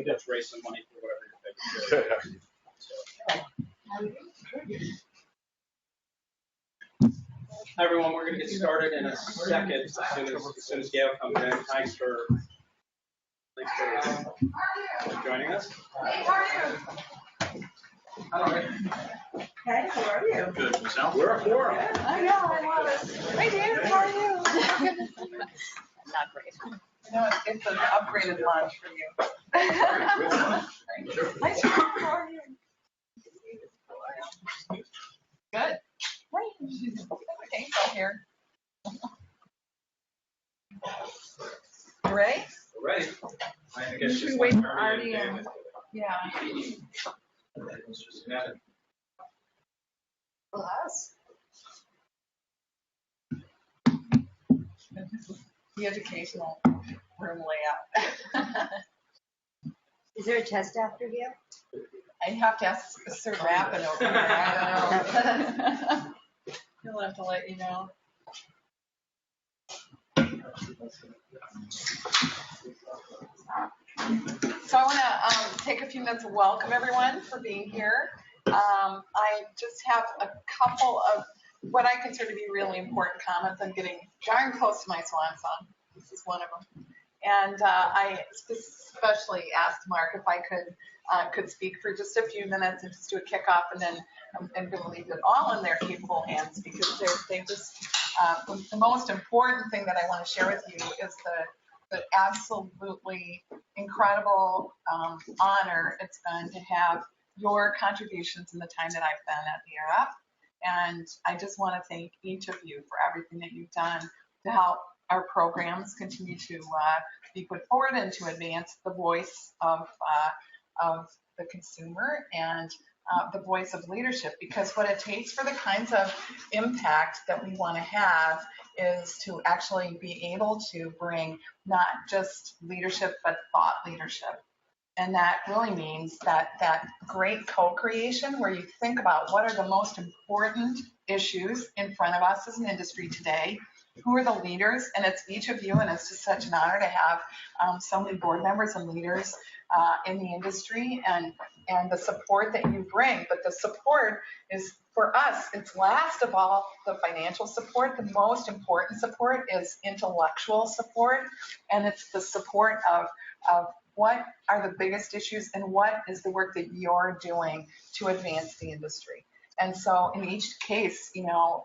can just raise some money for whatever you're paying. Hi everyone, we're going to get started in a second as soon as Gail comes in. Thanks for joining us. Hey, how are you? Hey, how are you? Good. Yourself? We're a forum. I know, I love it. Hey, David, how are you? Not great. I know it's an upgraded lunch for you. Nice to meet you. How are you? Good. Right. Okay, so here. You ready? We're ready. I guess You just wait like for Ernie Artie and and, David. yeah. Let's just get it. Bless. The educational room layout. Is there a test after here? I have to ask Sir Rappin over here. I don't know. He'll have to let you know. So I want to take a few minutes to welcome everyone for being here. I just have a couple of what I consider to be really important comments. I'm getting darn close to my swan song. This is one of them. And I especially asked Mark if I could speak for just a few minutes and just do a kickoff, and then I'm going to leave it all in their capable hands, because they just the most important thing that I want to share with you is the absolutely incredible honor it's been to have your contributions in the time that I've been at the ARF. And I just want to thank each of you for everything that you've done to help our programs continue to be put forward and to advance the voice of the consumer and the voice of leadership. Because what it takes for the kinds of impact that we want to have is to actually be able to bring not just leadership, but thought leadership. And that really means that great co-creation where you think about what are the most important issues in front of us as an industry today. Who are the leaders? And it's each of you, and it's just such an honor to have so many board members and leaders in the industry and the support that you bring. But the support is, for us, it's last of all the financial support. The most important support is intellectual support, and it's the support of what are the biggest issues and what is the work that you're doing to advance the industry. And so in each case,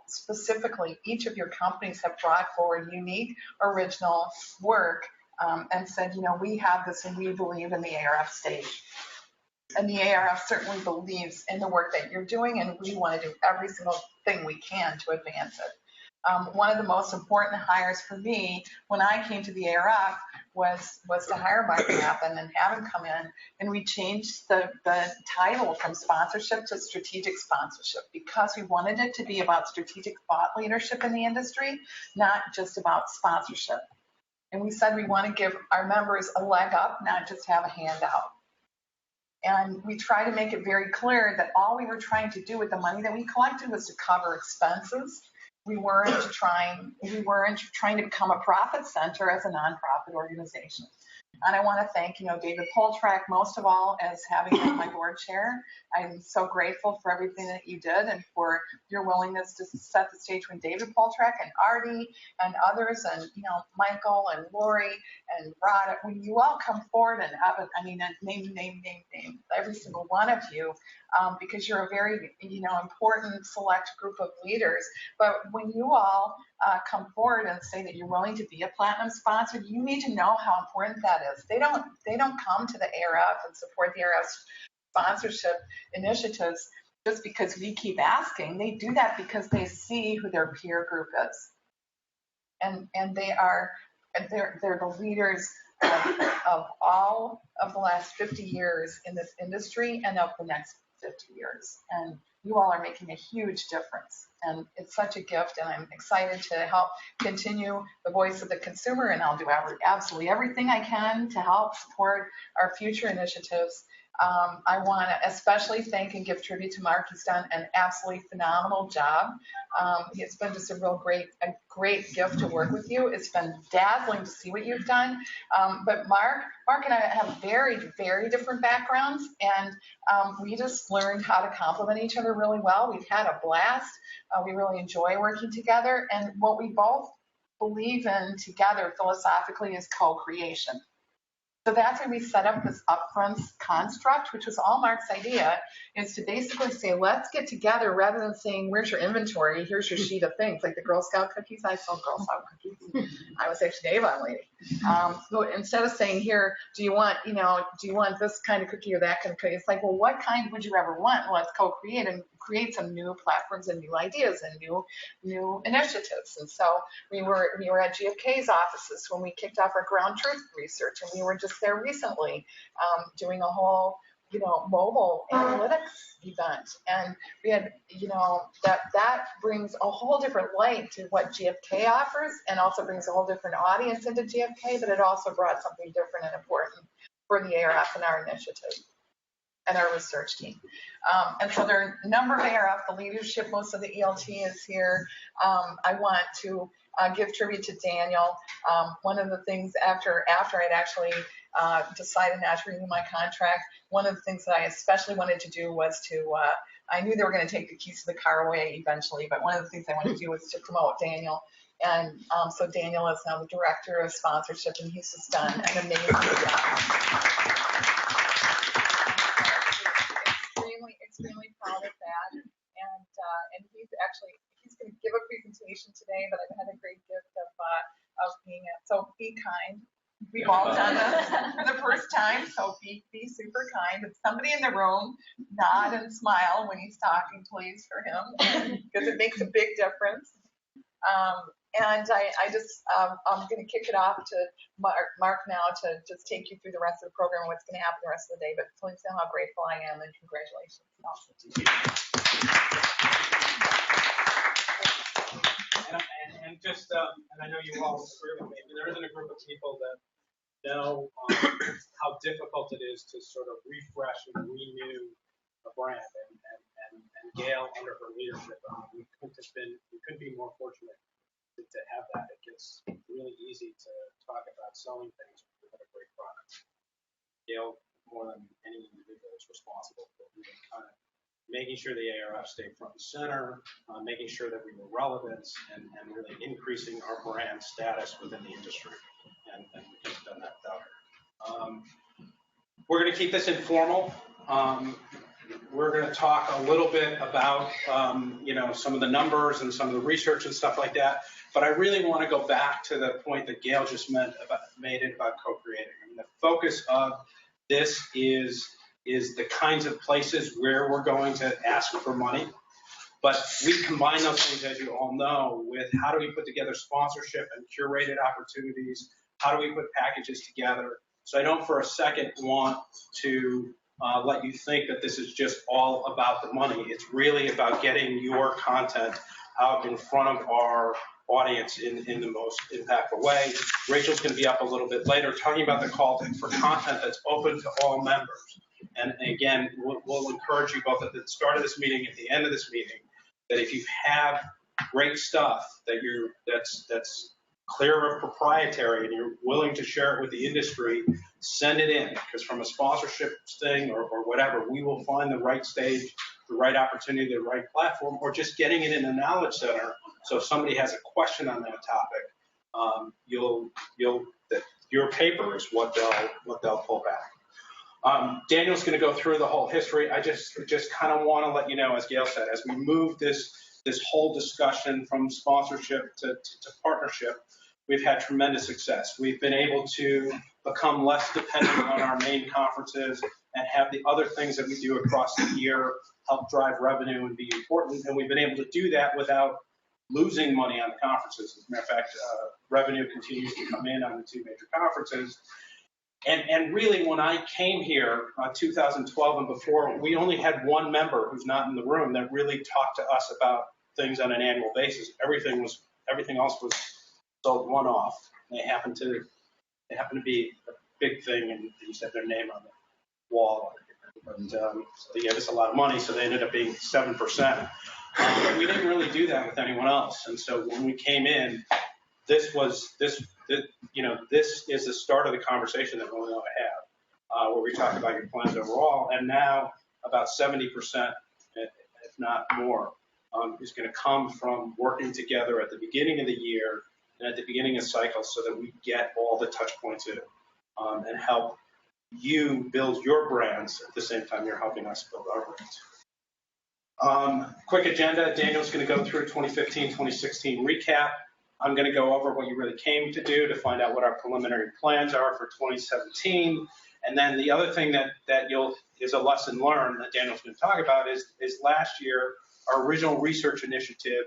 specifically, each of your companies have brought forward unique, original work and said, we have this and we believe in the ARF stage. And the ARF certainly believes in the work that you're doing, and we want to do every single thing we can to advance it. One of the most important hires for me when I came to the ARF was to hire Mark Rappin and have him come in, and we changed the title from sponsorship to strategic sponsorship, because we wanted it to be about strategic thought leadership in the industry, not just about sponsorship. And we said we want to give our members a leg up, not just have a handout. And we try to make it very clear that all we were trying to do with the money that we collected was to cover expenses. We weren't trying to become a profit center as a nonprofit organization. And I want to thank, David Poltrak, most of all, as having been my board chair. I'm so grateful for everything that you did and for your willingness to set the stage when David Poltrak and Artie and others and, Michael and Lori and Rod, when you all come forward and name every single one of you, because you're a very, important select group of leaders. But when you all come forward and say that you're willing to be a platinum sponsor, you need to know how important that is. They don't come to the ARF and support the ARF sponsorship initiatives just because we keep asking. They do that because they see who their peer group is, and they're the leaders of all of the last 50 years in this industry and of the next 50 years. And you all are making a huge difference. And it's such a gift, and I'm excited to help continue the voice of the consumer, and I'll do absolutely everything I can to help support our future initiatives I want to especially thank and give tribute to Mark. He's done an absolutely phenomenal job. It's been just a great gift to work with you. It's been dazzling to see what you've done. But Mark and I have very, very different backgrounds, and we just learned how to complement each other really well. We've had a blast. We really enjoy working together, and what we both believe in together philosophically is co-creation. So that's why we set up this upfront construct, which was all Mark's idea, is to basically say, let's get together rather than saying, where's your inventory? Here's your sheet of things, like the Girl Scout cookies. I sold Girl Scout cookies. I was actually an Avon lady. So instead of saying, here, do you want this kind of cookie or that kind of cookie? It's like, well, what kind would you ever want? Well, let's co-create and create some new platforms and new ideas and new initiatives. And so we were at GFK's offices when we kicked off our ground truth research, and we were just there recently doing a whole mobile analytics event, and we had that brings a whole different light to what GFK offers, and also brings a whole different audience into GFK, but it also brought something different and important for the ARF and our initiative and our research team. And so there are a number of ARF, the leadership, most of the ELT is here. I want to give tribute to Daniel. One of the things after I'd actually decided not to renew my contract, one of the things that I especially wanted to do was I knew they were going to take the keys to the car away eventually, but one of the things I wanted to do was to promote Daniel. And so Daniel is now the director of sponsorship, and he's just done an amazing job. Extremely proud of that, and he's going to give a presentation today, but I've had a great gift of being it. So be kind. We've all done this for the first time, so be super kind. If somebody in the room, nod and smile when he's talking, please, for him, because it makes a big difference. And I'm going to kick it off to Mark now to just take you through the rest of the program and what's going to happen the rest of the day. But please know how grateful I am, and congratulations. And just, and I know you all agree with me, but there isn't a group of people that know how difficult it is to sort of refresh and renew a brand. And Gail, under her leadership, we couldn't be more fortunate to have that. It gets really easy to talk about selling things with a great product. Gail, more than any individual, is responsible for really kind of making sure the ARF stayed front and center, making sure that we were relevant, and really increasing our brand status within the industry. And we've done that without her. We're going to keep this informal. We're going to talk a little bit about some of the numbers and some of the research and stuff like that. But I really want to go back to the point that Gail just made it about co-creating. I mean, the focus of this is the kinds of places where we're going to ask for money. But we combine those things, as you all know, with how do we put together sponsorship and curated opportunities? How do we put packages together? So I don't for a second want to let you think that this is just all about the money. It's really about getting your content out in front of our audience in the most impactful way. Rachel's going to be up a little bit later talking about the call for content that's open to all members. And again, we'll encourage you both at the start of this meeting, at the end of this meeting, that if you have great stuff that's clear of proprietary and you're willing to share it with the industry, send it in, because from a sponsorship thing or whatever, we will find the right stage, the right opportunity, the right platform, or just getting it in the knowledge center. So if somebody has a question on that topic, your paper is what they'll pull back. Daniel's going to go through the whole history. I just kind of want to let you know, as Gail said, as we move this whole discussion from sponsorship to partnership, we've had tremendous success. We've been able to become less dependent on our main conferences and have the other things that we do across the year help drive revenue and be important. And we've been able to do that without losing money on the conferences. As a matter of fact, revenue continues to come in on the two major conferences. And really, when I came here, 2012 and before, we only had one member who's not in the room that really talked to us about things on an annual basis. Everything else was sold one-off. They happened to be a big thing, and they just had their name on the wall But they gave us a lot of money, so they ended up being 7%. But we didn't really do that with anyone else. And so when we came in, this is the start of the conversation that we want to have, where we talk about your plans overall. And now about 70%, if not more, is going to come from working together at the beginning of the year and at the beginning of cycles so that we get all the touch points in and help you build your brands at the same time you're helping us build our brands. Quick agenda. Daniel's going to go through 2015, 2016 recap. I'm going to go over what you really came to do to find out what our preliminary plans are for 2017. And then the other thing that is a lesson learned that Daniel's going to talk about is last year, our original research initiative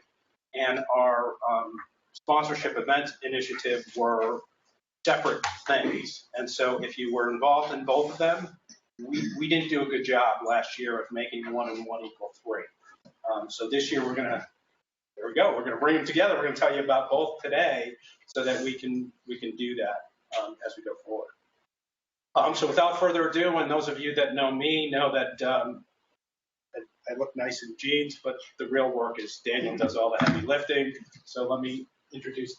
and our sponsorship event initiative were separate things. And so if you were involved in both of them, we didn't do a good job last year of making 1 and 1 equal 3. So this year we're going to bring them together. We're going to tell you about both today so that we can do that as we go forward. So without further ado, and those of you that know me know that I look nice in jeans, but the real work is Daniel does all the heavy lifting. So let me introduce,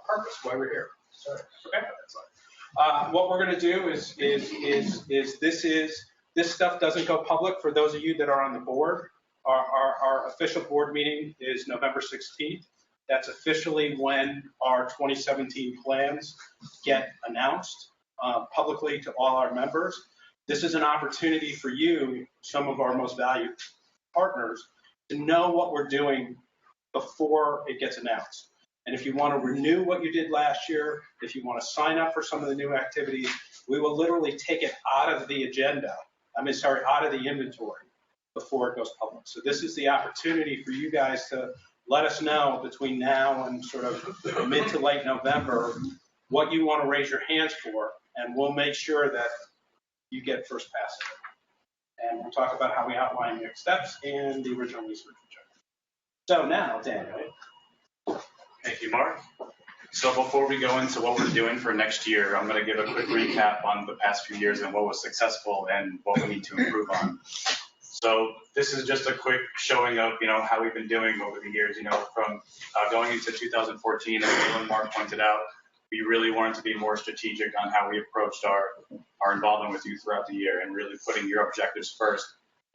purpose, why we're here. Sorry, okay, that's fine. What we're going to do is this stuff doesn't go public for those of you that are on the board. Our official board meeting is November 16th. That's officially when our 2017 plans get announced publicly to all our members. This is an opportunity for you, some of our most valued partners, to know what we're doing before it gets announced. And if you want to renew what you did last year, if you want to sign up for some of the new activities, we will literally take it out of the agenda, out of the inventory before it goes public. So this is the opportunity for you guys to let us know between now and sort of mid to late November what you want to raise your hands for, and we'll make sure that you get first pass at it. And we'll talk about how we outline next steps and the original research objective. So now, Daniel. Thank you, Mark. So before we go into what we're doing for next year, I'm going to give a quick recap on the past few years and what was successful and what we need to improve on. So this is just a quick showing of, how we've been doing over the years, from going into 2014, as Mark pointed out, we really wanted to be more strategic on how we approached our involvement with you throughout the year and really putting your objectives first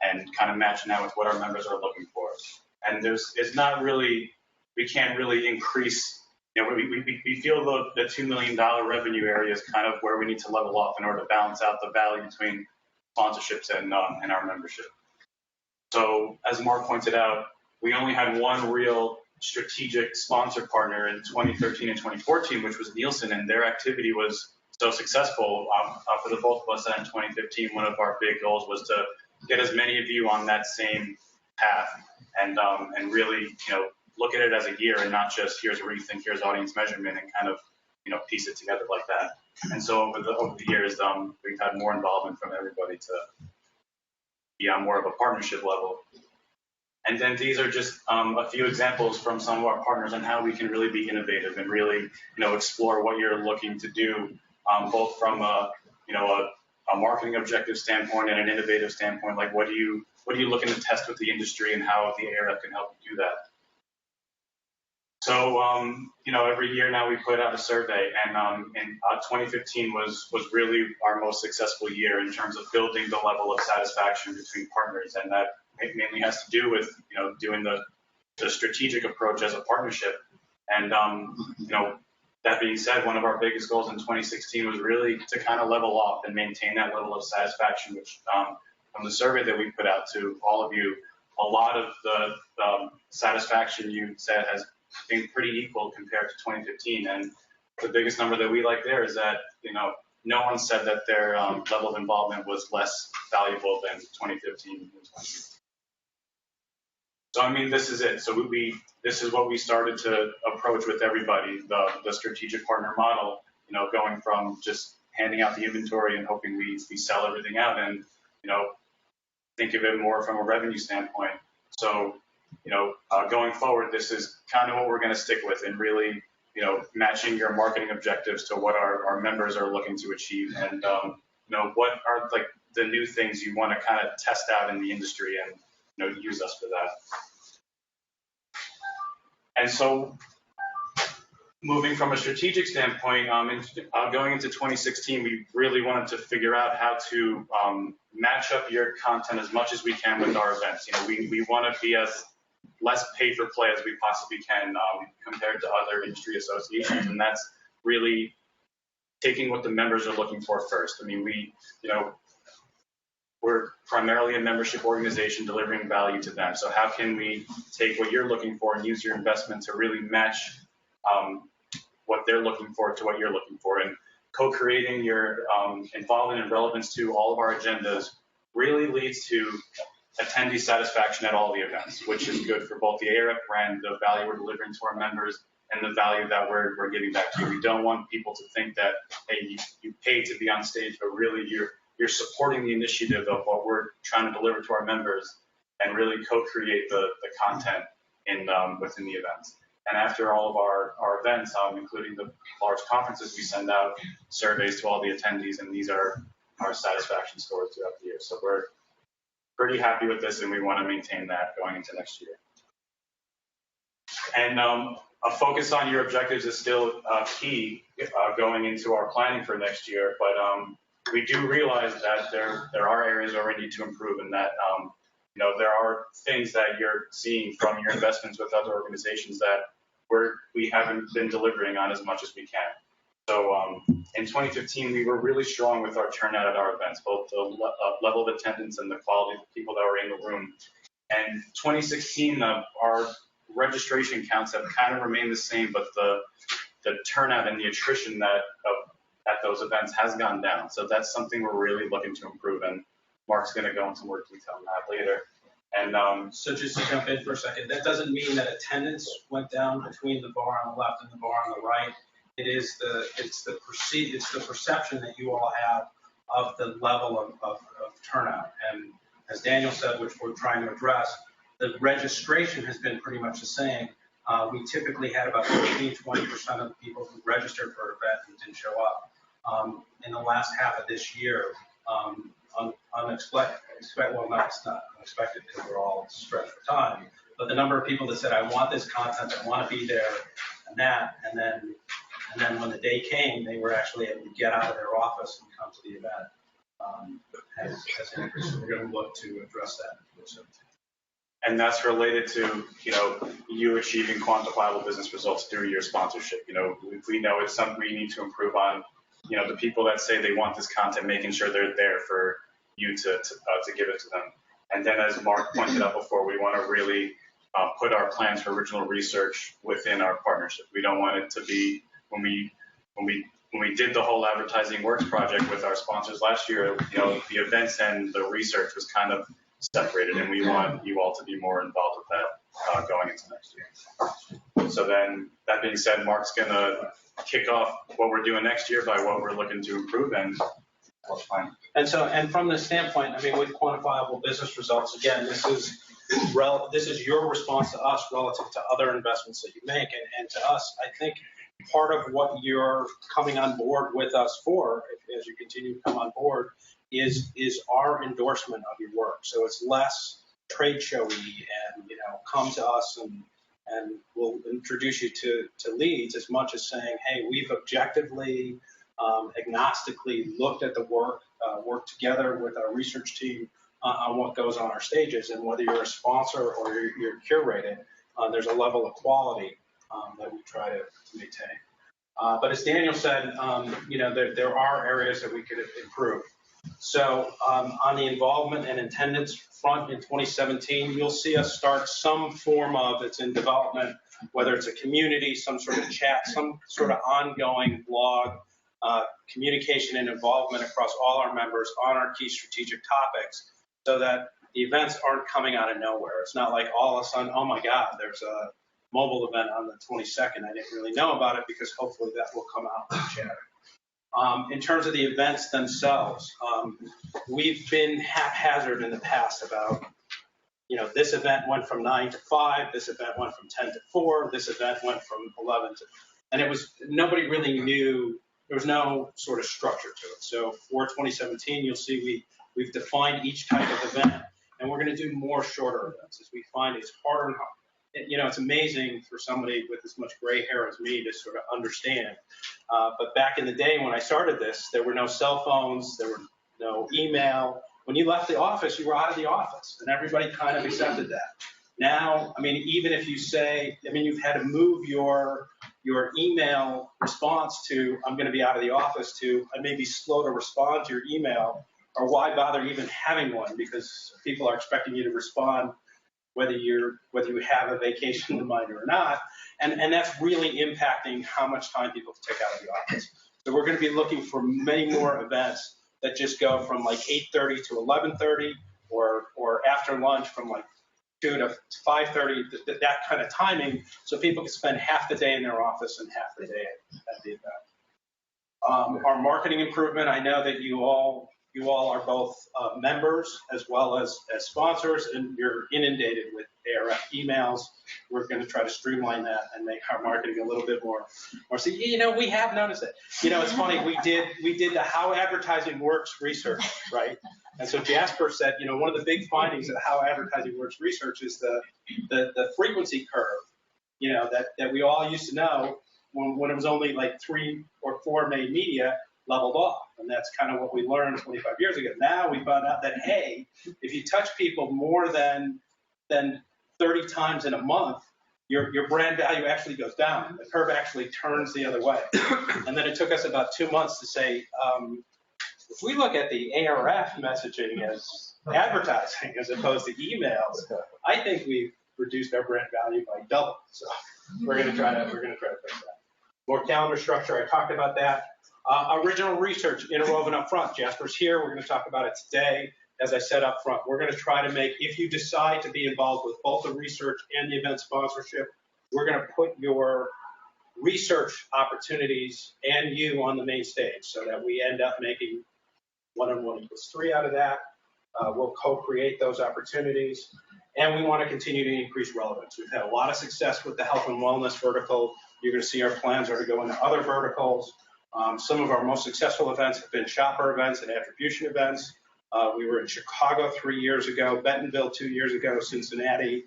and kind of matching that with what our members are looking for. And we can't really increase, we feel the $2 million revenue area is kind of where we need to level off in order to balance out the value between sponsorships and our membership. So as Mark pointed out, we only had one real strategic sponsor partner in 2013 and 2014, which was Nielsen, and their activity was so successful. For the both of us in 2015, one of our big goals was to get as many of you on that same path and really, look at it as a year and not just here's where you think, here's audience measurement, and kind of, piece it together like that. And so over the years, we've had more involvement from everybody to be on more of a partnership level. And then these are just a few examples from some of our partners on how we can really be innovative and really, explore what you're looking to do, both from a marketing objective standpoint and an innovative standpoint. Like, what are you looking to test with the industry, and how the ARF can help you do that? So, every year now we put out a survey, and 2015 was really our most successful year in terms of building the level of satisfaction between partners, and that mainly has to do with, doing the strategic approach as a partnership. And, that being said, one of our biggest goals in 2016 was really to kind of level off and maintain that level of satisfaction, which from the survey that we put out to all of you, a lot of the satisfaction you said has been pretty equal compared to 2015. And the biggest number that we like there is that, no one said that their level of involvement was less valuable than 2015. So, this is it. So this is what we started to approach with everybody, the strategic partner model, going from just handing out the inventory and hoping we sell everything out, and, think of it more from a revenue standpoint. So, going forward, this is kind of what we're going to stick with, and really, matching your marketing objectives to what our members are looking to achieve, and, what are the new things you want to kind of test out in the industry and, use us for that. And so moving from a strategic standpoint, going into 2016, we really wanted to figure out how to match up your content as much as we can with our events. We want to be as less pay for play as we possibly can compared to other industry associations, and that's really taking what the members are looking for first. I mean, we're primarily a membership organization delivering value to them. So how can we take what you're looking for and use your investment to really match what they're looking for to what you're looking for? And co-creating your involvement and relevance to all of our agendas really leads to attendee satisfaction at all the events, which is good for both the ARF brand, the value we're delivering to our members, and the value that we're giving back to you. We don't want people to think that, hey, you paid to be on stage, but really you're supporting the initiative of what we're trying to deliver to our members and really co-create the content within the events. And after all of our events, including the large conferences, we send out surveys to all the attendees, and these are our satisfaction scores throughout the year. So we're pretty happy with this, and we want to maintain that going into next year. And a focus on your objectives is still key going into our planning for next year, but we do realize that there are areas where we need to improve, and that there are things that you're seeing from your investments with other organizations that we haven't been delivering on as much as we can. So in 2015, we were really strong with our turnout at our events, both the level of attendance and the quality of the people that were in the room. And 2016, our registration counts have kind of remained the same, but the turnout and the attrition at those events has gone down. So that's something we're really looking to improve, and Mark's going to go into more detail on that later. And so just to jump in for a second, that doesn't mean that attendance went down between the bar on the left and the bar on the right. It's the perception that you all have of the level of turnout. And as Daniel said, which we're trying to address, the registration has been pretty much the same. We typically had about 15–20% of the people who registered for an event and didn't show up. In the last half of this year, unexpected, well, it's not unexpected because we're all stretched for time, but the number of people that said, I want this content, I want to be there, and then when the day came, they were actually able to get out of their office and come to the event. Has increased. So we're going to look to address that. And that's related to, you achieving quantifiable business results through your sponsorship. We know it's something we need to improve on. The people that say they want this content, making sure they're there for you to give it to them. And then, as Mark pointed out before, we want to really put our plans for original research within our partnership. We don't want it to be when we did the whole Advertising Works project with our sponsors last year. The events and the research was kind of separated, and we want you all to be more involved with that going into next year. So then, that being said, Mark's going to kick off what we're doing next year by what we're looking to improve, and that's fine. And from this standpoint, I mean, with quantifiable business results, again, this is your response to us relative to other investments that you make, and to us, I think part of what you're coming on board with us for, as you continue to come on board, is our endorsement of your work. So it's less trade showy and come to us and we'll introduce you to leads, as much as saying, hey, we've objectively, agnostically looked at the work, worked together with our research team on what goes on our stages, and whether you're a sponsor or you're curated, there's a level of quality that we try to maintain. But as Daniel said, there are areas that we could improve. So on the involvement and attendance front in 2017, you'll see us start some form of, it's in development, whether it's a community, some sort of chat, some sort of ongoing blog, communication and involvement across all our members on our key strategic topics, so that the events aren't coming out of nowhere. It's not like all of a sudden, oh my God, there's a mobile event on the 22nd. I didn't really know about it, because hopefully that will come out in the chatter. In terms of the events themselves, we've been haphazard in the past about, this event went from 9 to 5, this event went from 10 to 4, this event went from 11 to, and nobody really knew, there was no sort of structure to it. So for 2017, you'll see we We've defined each type of event, and we're going to do more shorter events as we find it's harder and harder. It's amazing for somebody with as much gray hair as me to sort of understand. But back in the day when I started this, there were no cell phones, there were no email. When you left the office, you were out of the office, and everybody kind of accepted that. Now, I mean, even if you say, I mean, you've had to move your email response to, I'm going to be out of the office, to, I may be slow to respond to your email, or why bother even having one, because people are expecting you to respond whether you have a vacation in mind or not, and that's really impacting how much time people take out of the office. So we're going to be looking for many more events that just go from like 8:30 to 11:30, or after lunch from like 2 to 5:30, that kind of timing, so people can spend half the day in their office and half the day at the event. Our marketing improvement, I know that you all are both members as well as sponsors, and you're inundated with ARF emails. We're going to try to streamline that and make our marketing a little bit more. So, we have noticed it. It's funny. We did the How Advertising Works research, right? And so Jasper said, one of the big findings of How Advertising Works research is the frequency curve, that we all used to know when it was only like 3 or 4 main media leveled off. And that's kind of what we learned 25 years ago. Now we found out that, hey, if you touch people more than 30 times in a month, your brand value actually goes down. The curve actually turns the other way. And then it took us about 2 months to say, if we look at the ARF messaging as advertising as opposed to emails, I think we've reduced our brand value by double. So we're going to try to fix that. More calendar structure, I talked about that. Original research, interwoven up front. Jasper's here. We're going to talk about it today. As I said up front, we're going to try to make, if you decide to be involved with both the research and the event sponsorship, we're going to put your research opportunities and you on the main stage so that we end up making 1 and 1 equals 3 out of that. We'll co-create those opportunities, and we want to continue to increase relevance. We've had a lot of success with the health and wellness vertical. You're going to see our plans are to go into other verticals. Some of our most successful events have been shopper events and attribution events. We were in Chicago 3 years ago, Bentonville 2 years ago, Cincinnati.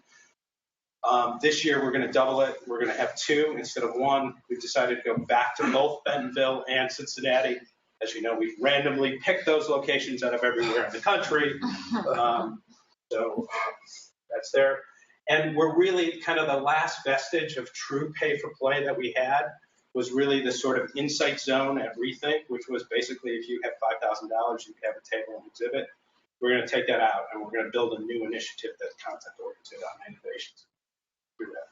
This year we're going to double it. We're going to have 2 instead of 1. We've decided to go back to both Bentonville and Cincinnati. As you know, we've randomly picked those locations out of everywhere in the country. So that's there. And we're really kind of the last vestige of true pay-for-play that we had was really the sort of insight zone at Rethink, which was basically if you have $5,000, you could have a table and exhibit. We're going to take that out, and we're going to build a new initiative that's content-oriented on innovations. Do that.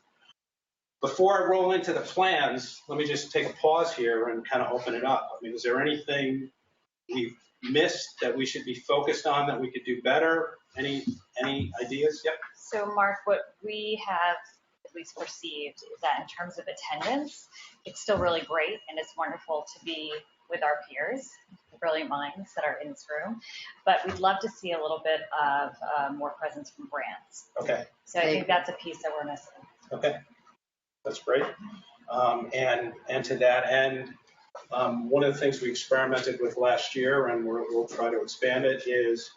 Before I roll into the plans, let me just take a pause here and kind of open it up. I mean, is there anything we've missed that we should be focused on that we could do better? Any ideas? Yep. So Mark, what we have at least perceived is that in terms of attendance, it's still really great and it's wonderful to be with our peers, the brilliant minds that are in this room, but we'd love to see a little bit of more presence from brands. Okay. So I think that's a piece that we're missing. Okay. That's great. And to that end, one of the things we experimented with last year, and we'll try to expand it, is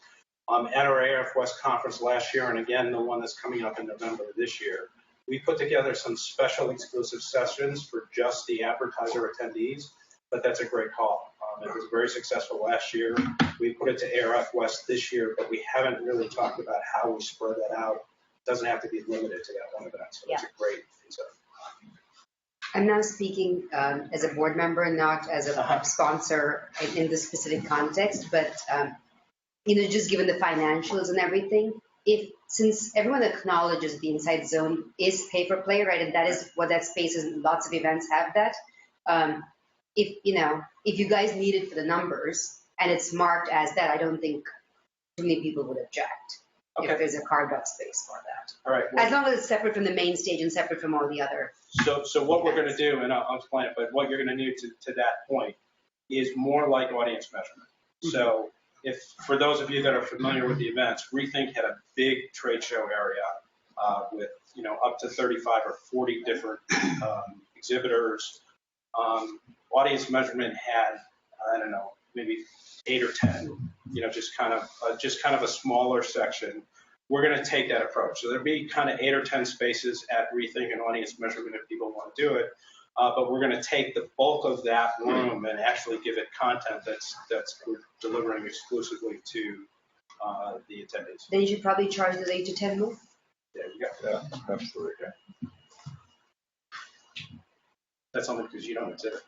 at our ARF West conference last year, and again, the one that's coming up in November this year, we put together some special exclusive sessions for just the advertiser attendees, but that's a great call. It was very successful last year. We put it to ARF West this year, but we haven't really talked about how we spread that out. It doesn't have to be limited to that one event, so it's a great piece of. I'm now speaking as a board member, not as a sponsor in this specific context, but just given the financials and everything, since everyone acknowledges the Insight Zone is pay for play, right, and that is what that space is, and lots of events have that. If you guys need it for the numbers and it's marked as that, I don't think too many people would object. Okay. If there's a carved out space for that. All right. Well, as long as it's separate from the main stage and separate from all the other. So what we're going to do, and I'll explain it, but what you're going to need to that point is more like audience measurement. Mm-hmm. So if for those of you that are familiar with the events, Rethink had a big trade show area with up to 35 or 40 different exhibitors. Audience measurement had, I don't know, maybe 8 or 10, just kind of a smaller section. We're going to take that approach. So there'll be kind of 8 or 10 spaces at Rethink and Audience Measurement if people want to do it. But we're going to take the bulk of that room and actually give it content that's we're delivering exclusively to the attendees. Then you should probably charge the 8 to 10 more. There you go. Yeah, absolutely. That's only because you don't exhibit.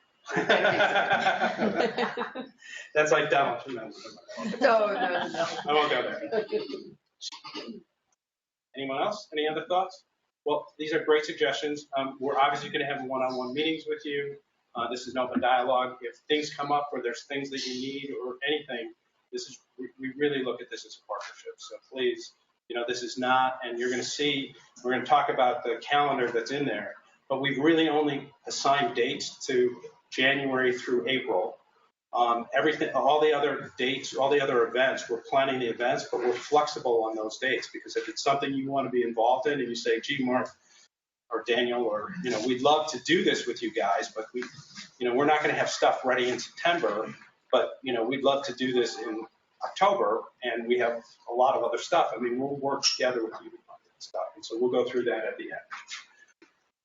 That's like Donald Trump. No. I won't go there. Anyone else? Any other thoughts? Well, these are great suggestions. We're obviously going to have one-on-one meetings with you. This is an open dialogue. If things come up or there's things that you need or anything, we really look at this as a partnership. So please, this is not, and you're going to see, we're going to talk about the calendar that's in there, but we've really only assigned dates to January through April. Everything, all the other dates, all the other events, we're planning the events, but we're flexible on those dates because if it's something you want to be involved in and you say, gee, Mark or Daniel, or, we'd love to do this with you guys, but we're not going to have stuff ready in September, but, we'd love to do this in October and we have a lot of other stuff. I mean, we'll work together with you on that stuff. And so we'll go through that at the end.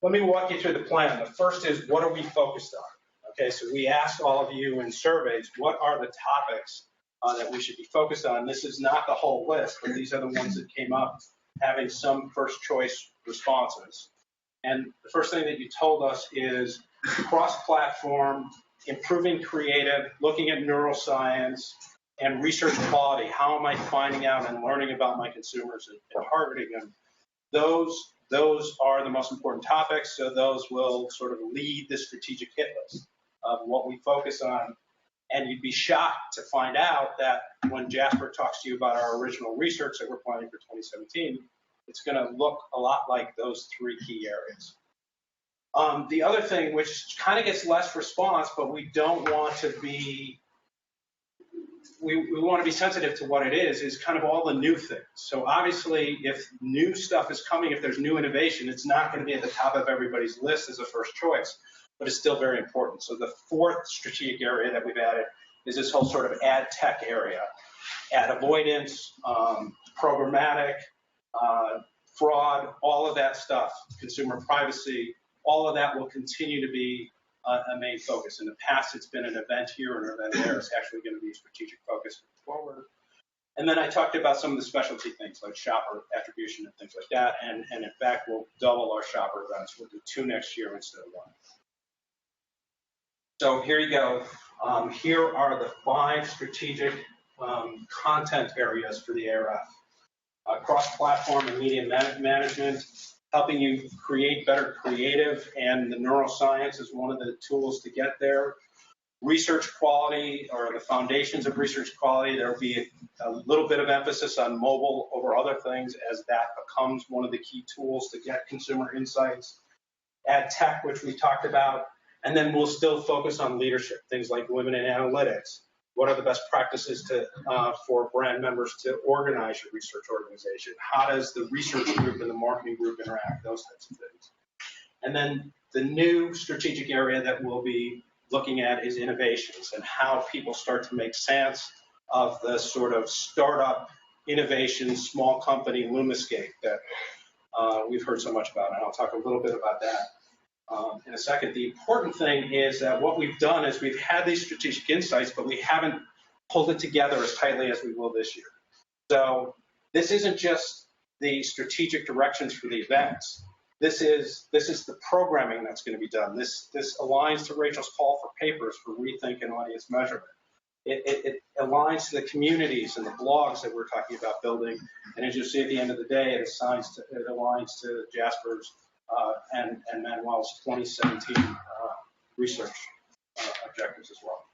Let me walk you through the plan. The first is, what are we focused on? Okay, so we asked all of you in surveys, what are the topics that we should be focused on? This is not the whole list, but these are the ones that came up having some first choice responses. And the first thing that you told us is cross-platform, improving creative, looking at neuroscience, and research quality. How am I finding out and learning about my consumers and targeting them? Those are the most important topics, so those will sort of lead the strategic hit list of what we focus on. And you'd be shocked to find out that when Jasper talks to you about our original research that we're planning for 2017, it's going to look a lot like those 3 key areas. The other thing, which kind of gets less response, but we don't want to be, we want to be sensitive to what it is kind of all the new things. So obviously, if new stuff is coming, if there's new innovation, it's not going to be at the top of everybody's list as a first choice, but it's still very important. So the 4th strategic area that we've added is this whole sort of ad tech area. Ad avoidance, programmatic, fraud, all of that stuff, consumer privacy, all of that will continue to be a main focus. In the past, it's been an event here and an event there. It's actually going to be a strategic focus forward. And then I talked about some of the specialty things like shopper attribution and things like that. And in fact, we'll double our shopper events. We'll do 2 next year instead of 1. So here you go. Here are the 5 strategic content areas for the ARF. Cross-platform and media management, helping you create better creative, and the neuroscience is one of the tools to get there. Research quality, or the foundations of research quality, there will be a little bit of emphasis on mobile over other things as that becomes one of the key tools to get consumer insights. Ad tech, which we talked about, and then we'll still focus on leadership, things like women in analytics. What are the best practices for brand members to organize your research organization? How does the research group and the marketing group interact? Those types of things. And then the new strategic area that we'll be looking at is innovations and how people start to make sense of the sort of startup innovation, small company lumiscape that we've heard so much about. And I'll talk a little bit about that in a second. The important thing is that what we've done is we've had these strategic insights, but we haven't pulled it together as tightly as we will this year. So this isn't just the strategic directions for the events. This is the programming that's going to be done. This aligns to Rachel's call for papers for Rethink and Audience Measurement. It aligns to the communities and the blogs that we're talking about building. And as you'll see at the end of the day, it aligns to Jasper's and Manuel's 2017 research objectives as well.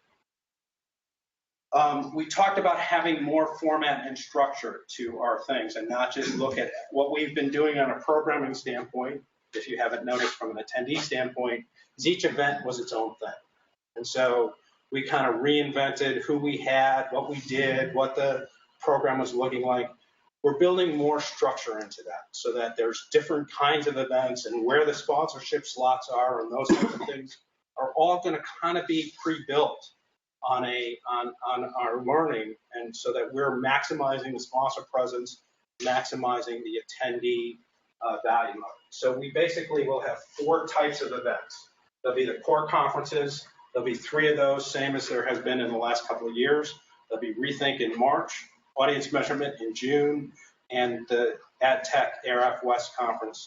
We talked about having more format and structure to our things and not just look at what we've been doing on a programming standpoint. If you haven't noticed from an attendee standpoint, is each event was its own thing. And so we kind of reinvented who we had, what we did, what the program was looking like. We're building more structure into that so that there's different kinds of events and where the sponsorship slots are and those types of things are all going to kind of be pre-built on our learning, and so that we're maximizing the sponsor presence, maximizing the attendee value of it. So we basically will have 4 types of events. There'll be the core conferences. There'll be 3 of those, same as there has been in the last couple of years. There'll be Rethink in March, Audience Measurement in June, and the AdTech ARF West Conference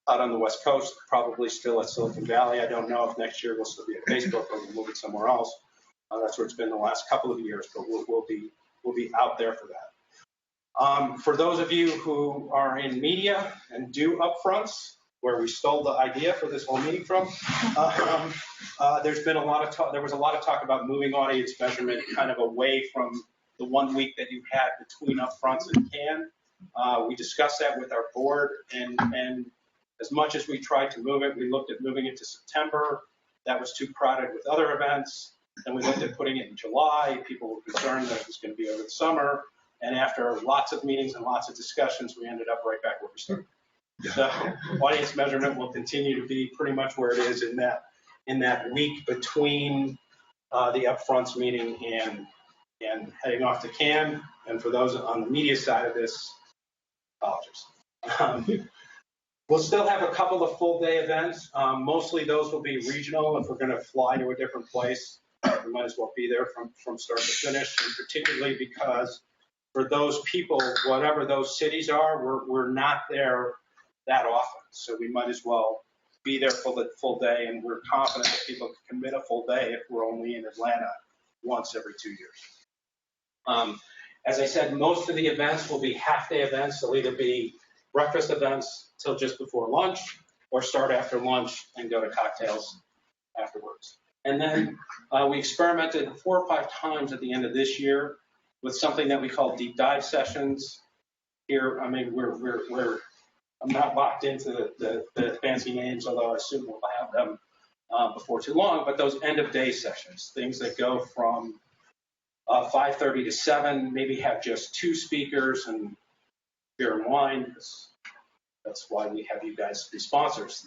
out on the West Coast, probably still at Silicon Valley. I don't know if next year we'll still be at Facebook or we'll move it somewhere else. That's where it's been the last couple of years, but we'll be out there for that. For those of you who are in media and do upfronts, where we stole the idea for this whole meeting from, there's been a lot of talk. There was a lot of talk about moving audience measurement kind of away from the 1 week that you had between upfronts and Cannes. We discussed that with our board, and as much as we tried to move it, we looked at moving it to September. That was too crowded with other events. And we looked at putting it in July. People were concerned that it was going to be over the summer. And after lots of meetings and lots of discussions, we ended up right back where we started. So audience measurement will continue to be pretty much where it is in that week between the upfronts meeting and heading off to Cannes. And for those on the media side of this, apologies. We'll still have a couple of full-day events. Mostly those will be regional. If we're going to fly to a different place, we might as well be there from start to finish, and particularly because for those people, whatever those cities are, we're not there that often. So we might as well be there for the full day, and we're confident that people can commit a full day if we're only in Atlanta once every 2 years. As I said, most of the events will be half-day events. They'll either be breakfast events till just before lunch, or start after lunch and go to cocktails afterwards. And then we experimented 4 or 5 times at the end of this year with something that we call deep dive sessions. Here, I mean, I'm not locked into the fancy names, although I assume we'll have them before too long. But those end of day sessions, things that go from 5:30 to 7, maybe have just 2 speakers and beer and wine. That's why we have you guys be sponsors.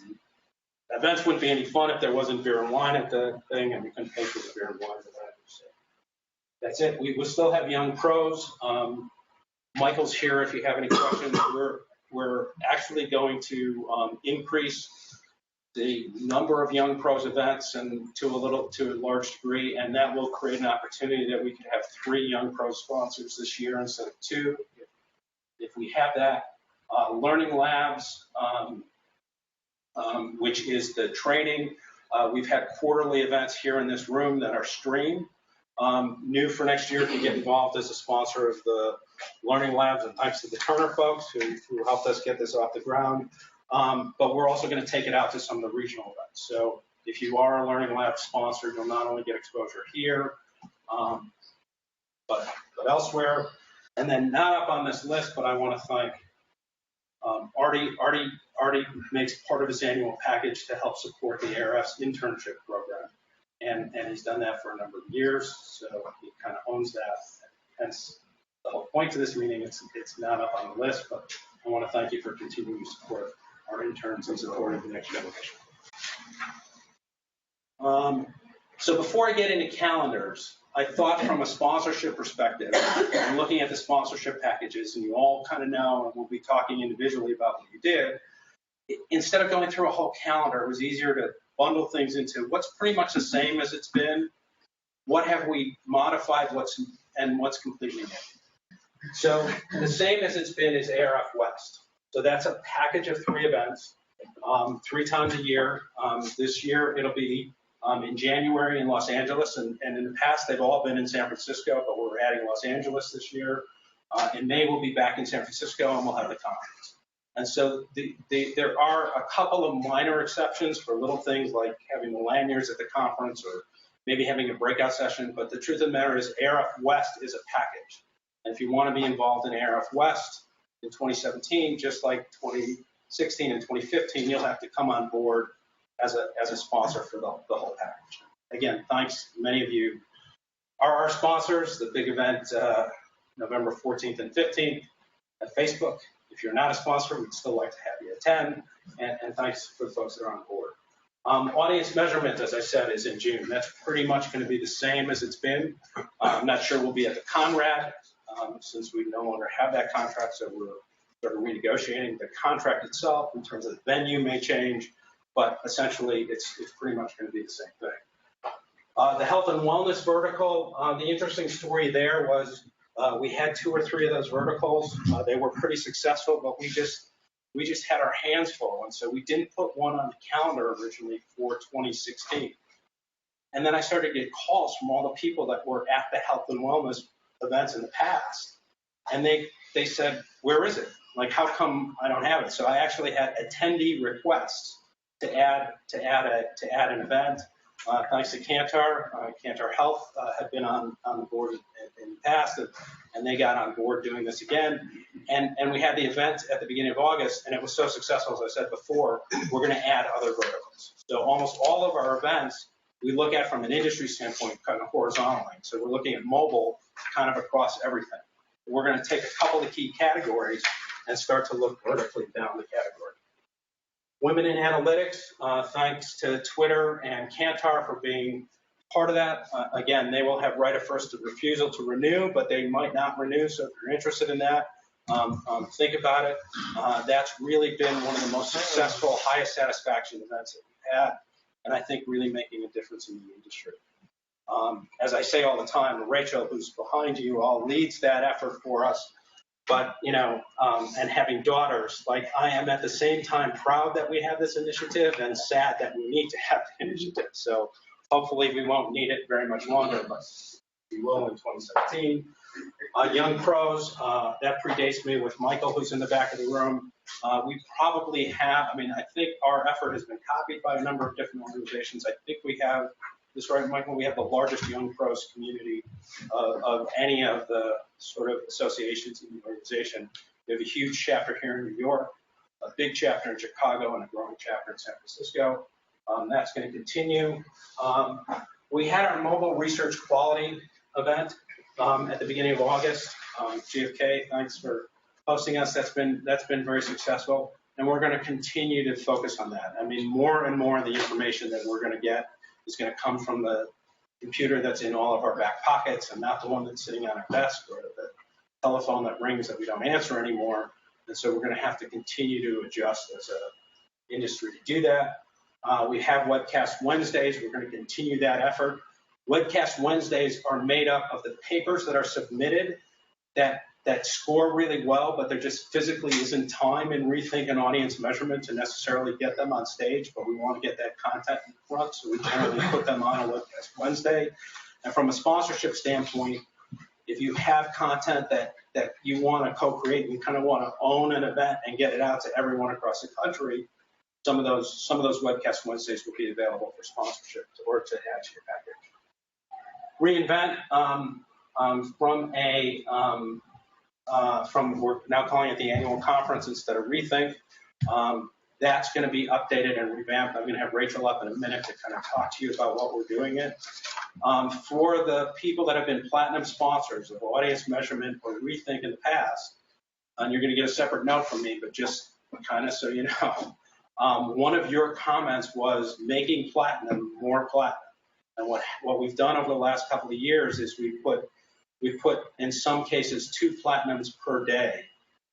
The events wouldn't be any fun if there wasn't beer and wine at the thing, and we couldn't pay for the beer and wine for that. So that's it. We will still have young pros. Michael's here if you have any questions. We're actually going to increase the number of young pros events and to a large degree, and that will create an opportunity that we could have 3 young pro sponsors this year instead of 2. If we have that. Learning labs, which is the training. We've had quarterly events here in this room that are streamed. New for next year, if you get involved as a sponsor of the Learning Labs, and thanks to the Turner folks who helped us get this off the ground. But we're also going to take it out to some of the regional events. So if you are a Learning Lab sponsor, you'll not only get exposure here, but elsewhere. And then not up on this list, but I want to thank Artie makes part of his annual package to help support the ARF's internship program. And he's done that for a number of years, so he kind of owns that. Hence the whole point to this meeting. It's not up on the list, but I want to thank you for continuing to support our interns and supporting the next generation. So before I get into calendars, I thought from a sponsorship perspective, and looking at the sponsorship packages, and you all kind of know, and we'll be talking individually about what you did, instead of going through a whole calendar, it was easier to bundle things into what's pretty much the same as it's been, what have we modified, what's completely new. So the same as it's been is ARF West. So that's a package of 3 events, 3 times a year. This year it'll be in January in Los Angeles, and in the past they've all been in San Francisco, but we're adding Los Angeles this year. In May we'll be back in San Francisco, and we'll have the conference. And so there are a couple of minor exceptions for little things like having the lanyards at the conference or maybe having a breakout session, but the truth of the matter is ARF West is a package. And if you want to be involved in ARF West in 2017, just like 2016 and 2015, you'll have to come on board as a sponsor for the whole package. Again, thanks. Many of you are our sponsors. The big event, November 14th and 15th at Facebook. If you're not a sponsor, we'd still like to have you attend. And thanks for the folks that are on board. Audience measurement, as I said, is in June. That's pretty much going to be the same as it's been. I'm not sure we'll be at the Conrad since we no longer have that contract, so we're sort of renegotiating. The contract itself in terms of the venue may change, but essentially it's pretty much going to be the same thing. The health and wellness vertical, the interesting story there was we had 2 or 3 of those verticals. They were pretty successful, but we just had our hands full, and so we didn't put one on the calendar originally for 2016. And then I started to get calls from all the people that were at the health and wellness events in the past, and they said, "Where is it? Like, how come I don't have it?" So I actually had attendee requests to add an event. Thanks to Kantar. Kantar Health had been on the board in the past, and they got on board doing this again. And we had the event at the beginning of August, and it was so successful, as I said before, we're going to add other verticals. So almost all of our events we look at from an industry standpoint kind of horizontally. So we're looking at mobile kind of across everything. We're going to take a couple of key categories and start to look vertically down the category. Women in analytics, thanks to Twitter and Kantar for being part of that. Again, they will have right of first refusal to renew, but they might not renew. So if you're interested in that, think about it. That's really been one of the most successful, highest satisfaction events that we've had, and I think really making a difference in the industry. As I say all the time, Rachel, who's behind you, all leads that effort for us. But, and having daughters, like I am at the same time proud that we have this initiative and sad that we need to have the initiative. So hopefully we won't need it very much longer, but we will in 2017. Young pros, that predates me with Michael, who's in the back of the room. We probably have, I think our effort has been copied by a number of different organizations. I think we have, this right, Michael, we have the largest young pros community of any of the sort of associations in the organization. We have a huge chapter here in New York, a big chapter in Chicago, and a growing chapter in San Francisco. That's going to continue. We had our mobile research quality event at the beginning of August. GFK, thanks for hosting us. That's been very successful, and we're going to continue to focus on that. More and more of the information that we're going to get is going to come from the computer that's in all of our back pockets and not the one that's sitting on our desk or the telephone that rings that we don't answer anymore. And so we're going to have to continue to adjust as an industry to do that. We have Webcast Wednesdays. We're going to continue that effort. Webcast Wednesdays are made up of the papers that are submitted that score really well, but there just physically isn't time in Rethink and audience measurement to necessarily get them on stage, but we want to get that content in front, so we generally put them on a Webcast Wednesday. And from a sponsorship standpoint, if you have content that you want to co-create, you kind of want to own an event and get it out to everyone across the country, some of those Webcast Wednesdays will be available for sponsorship or to add to your package. Reinvent, we're now calling it the annual conference instead of Rethink. That's going to be updated and revamped. I'm going to have Rachel up in a minute to kind of talk to you about what we're doing it. For the people that have been platinum sponsors of audience measurement or Rethink in the past, and you're going to get a separate note from me, but just kind of so you know, one of your comments was making platinum more platinum. And what we've done over the last couple of years is we've put in some cases 2 platinums per day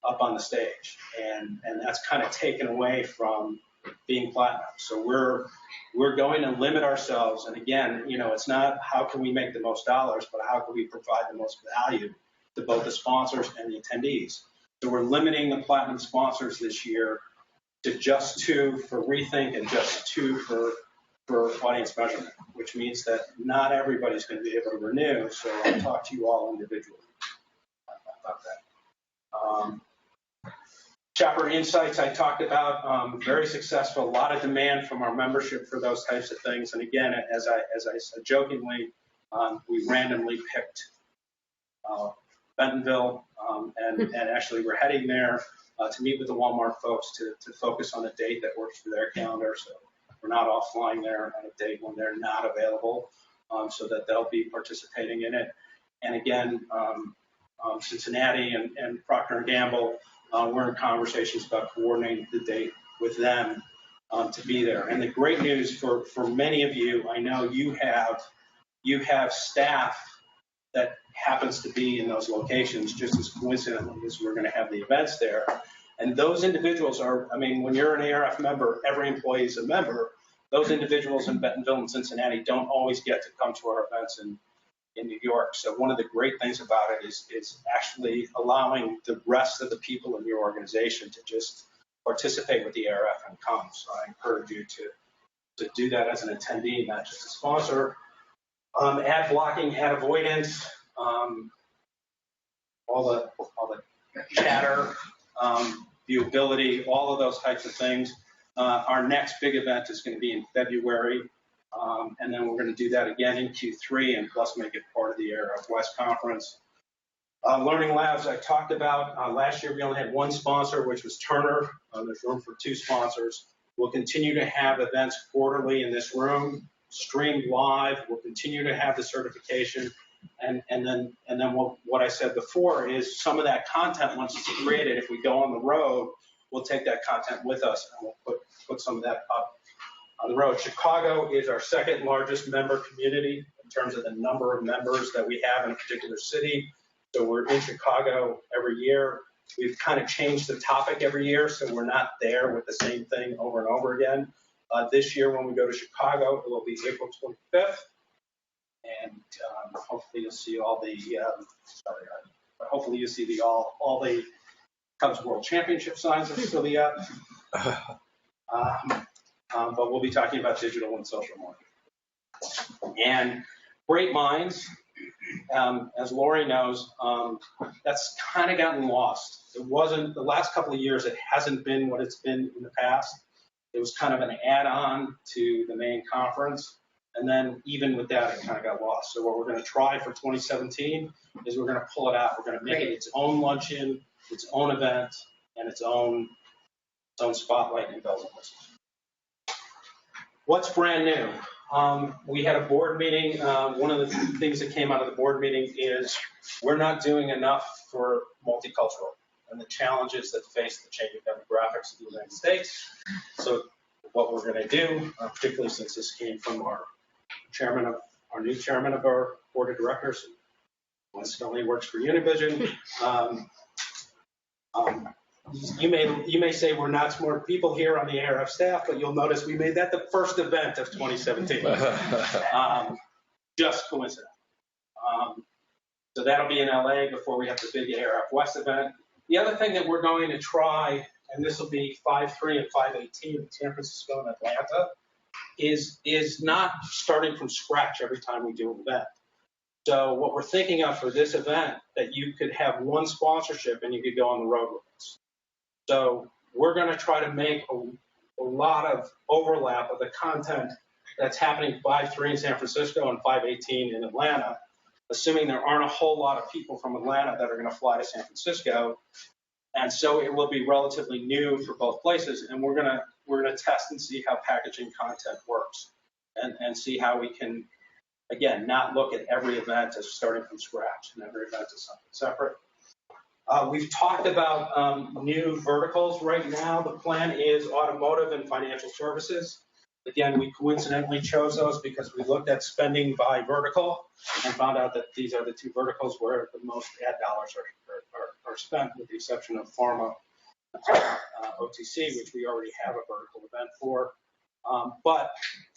up on the stage, and that's kind of taken away from being platinum. So we're going to limit ourselves, and again, it's not how can we make the most dollars, but how can we provide the most value to both the sponsors and the attendees. So we're limiting the platinum sponsors this year to just 2 for Rethink and just 2 for audience measurement, which means that not everybody's going to be able to renew, so I'll talk to you all individually about that. Shopper Insights I talked about, very successful, a lot of demand from our membership for those types of things, and again, as I said jokingly, we randomly picked Bentonville, and actually we're heading there to meet with the Walmart folks to focus on a date that works for their calendar, so we're not all flying there on a date when they're not available, so that they'll be participating in it. And again, Cincinnati and Procter & Gamble, we're in conversations about coordinating the date with them to be there. And the great news for many of you, I know you have staff that happens to be in those locations just as coincidentally as we're going to have the events there. And those individuals are, I mean, when you're an ARF member, every employee is a member. Those individuals in Bentonville and Cincinnati don't always get to come to our events in New York. So one of the great things about it is actually allowing the rest of the people in your organization to just participate with the ARF and come. So I encourage you to do that as an attendee, not just a sponsor. Ad blocking, ad avoidance, all the chatter, viewability, all of those types of things. Our next big event is going to be in February, and then we're going to do that again in Q3, and plus make it part of the ARF West Conference. Learning Labs, I talked about. Last year we only had one sponsor, which was Turner. There's room for 2 sponsors. We'll continue to have events quarterly in this room, streamed live. We'll continue to have the certification. And then what I said before is some of that content, once it's created, if we go on the road, we'll take that content with us and we'll put some of that up on the road. Chicago is our second largest member community in terms of the number of members that we have in a particular city. So we're in Chicago every year. We've kind of changed the topic every year, so we're not there with the same thing over and over again. This year when we go to Chicago, it will be April 25th. And hopefully you'll see all the, hopefully you see all the Cubs World Championship signs that will be up. But we'll be talking about digital and social marketing. And great minds, as Lori knows, that's kind of gotten lost. It wasn't, the last couple of years, it hasn't been what it's been in the past. It was kind of an add-on to the main conference. And then even with that, it kind of got lost. So what we're going to try for 2017 is we're going to pull it out. We're going to make it its own luncheon, its own event, and its own spotlight and bells and whistles. What's brand new? We had a board meeting. One of the things that came out of the board meeting is we're not doing enough for multicultural and the challenges that face the changing demographics of the United States. So what we're going to do, particularly since this came from our new chairman of our board of directors, who incidentally works for Univision. You may say we're not smart people here on the ARF staff, but you'll notice we made that the first event of 2017. Just coincidence. So that'll be in LA before we have the big ARF West event. The other thing that we're going to try, and this will be 5/3 and 5/18 in San Francisco and Atlanta, is not starting from scratch every time we do an event. So what we're thinking of for this event, that you could have one sponsorship and you could go on the road with us. So we're going to try to make a lot of overlap of the content that's happening 5/3 in San Francisco and 5/18 in Atlanta, assuming there aren't a whole lot of people from Atlanta that are going to fly to San Francisco. And so it will be relatively new for both places, and we're gonna test and see how packaging content works, and see how we can, again, not look at every event as starting from scratch, and every event is something separate. We've talked about new verticals right now. The plan is automotive and financial services. Again, we coincidentally chose those because we looked at spending by vertical and found out that these are the 2 verticals where the most ad dollars are spent, with the exception of pharma, OTC, which we already have a vertical event for. But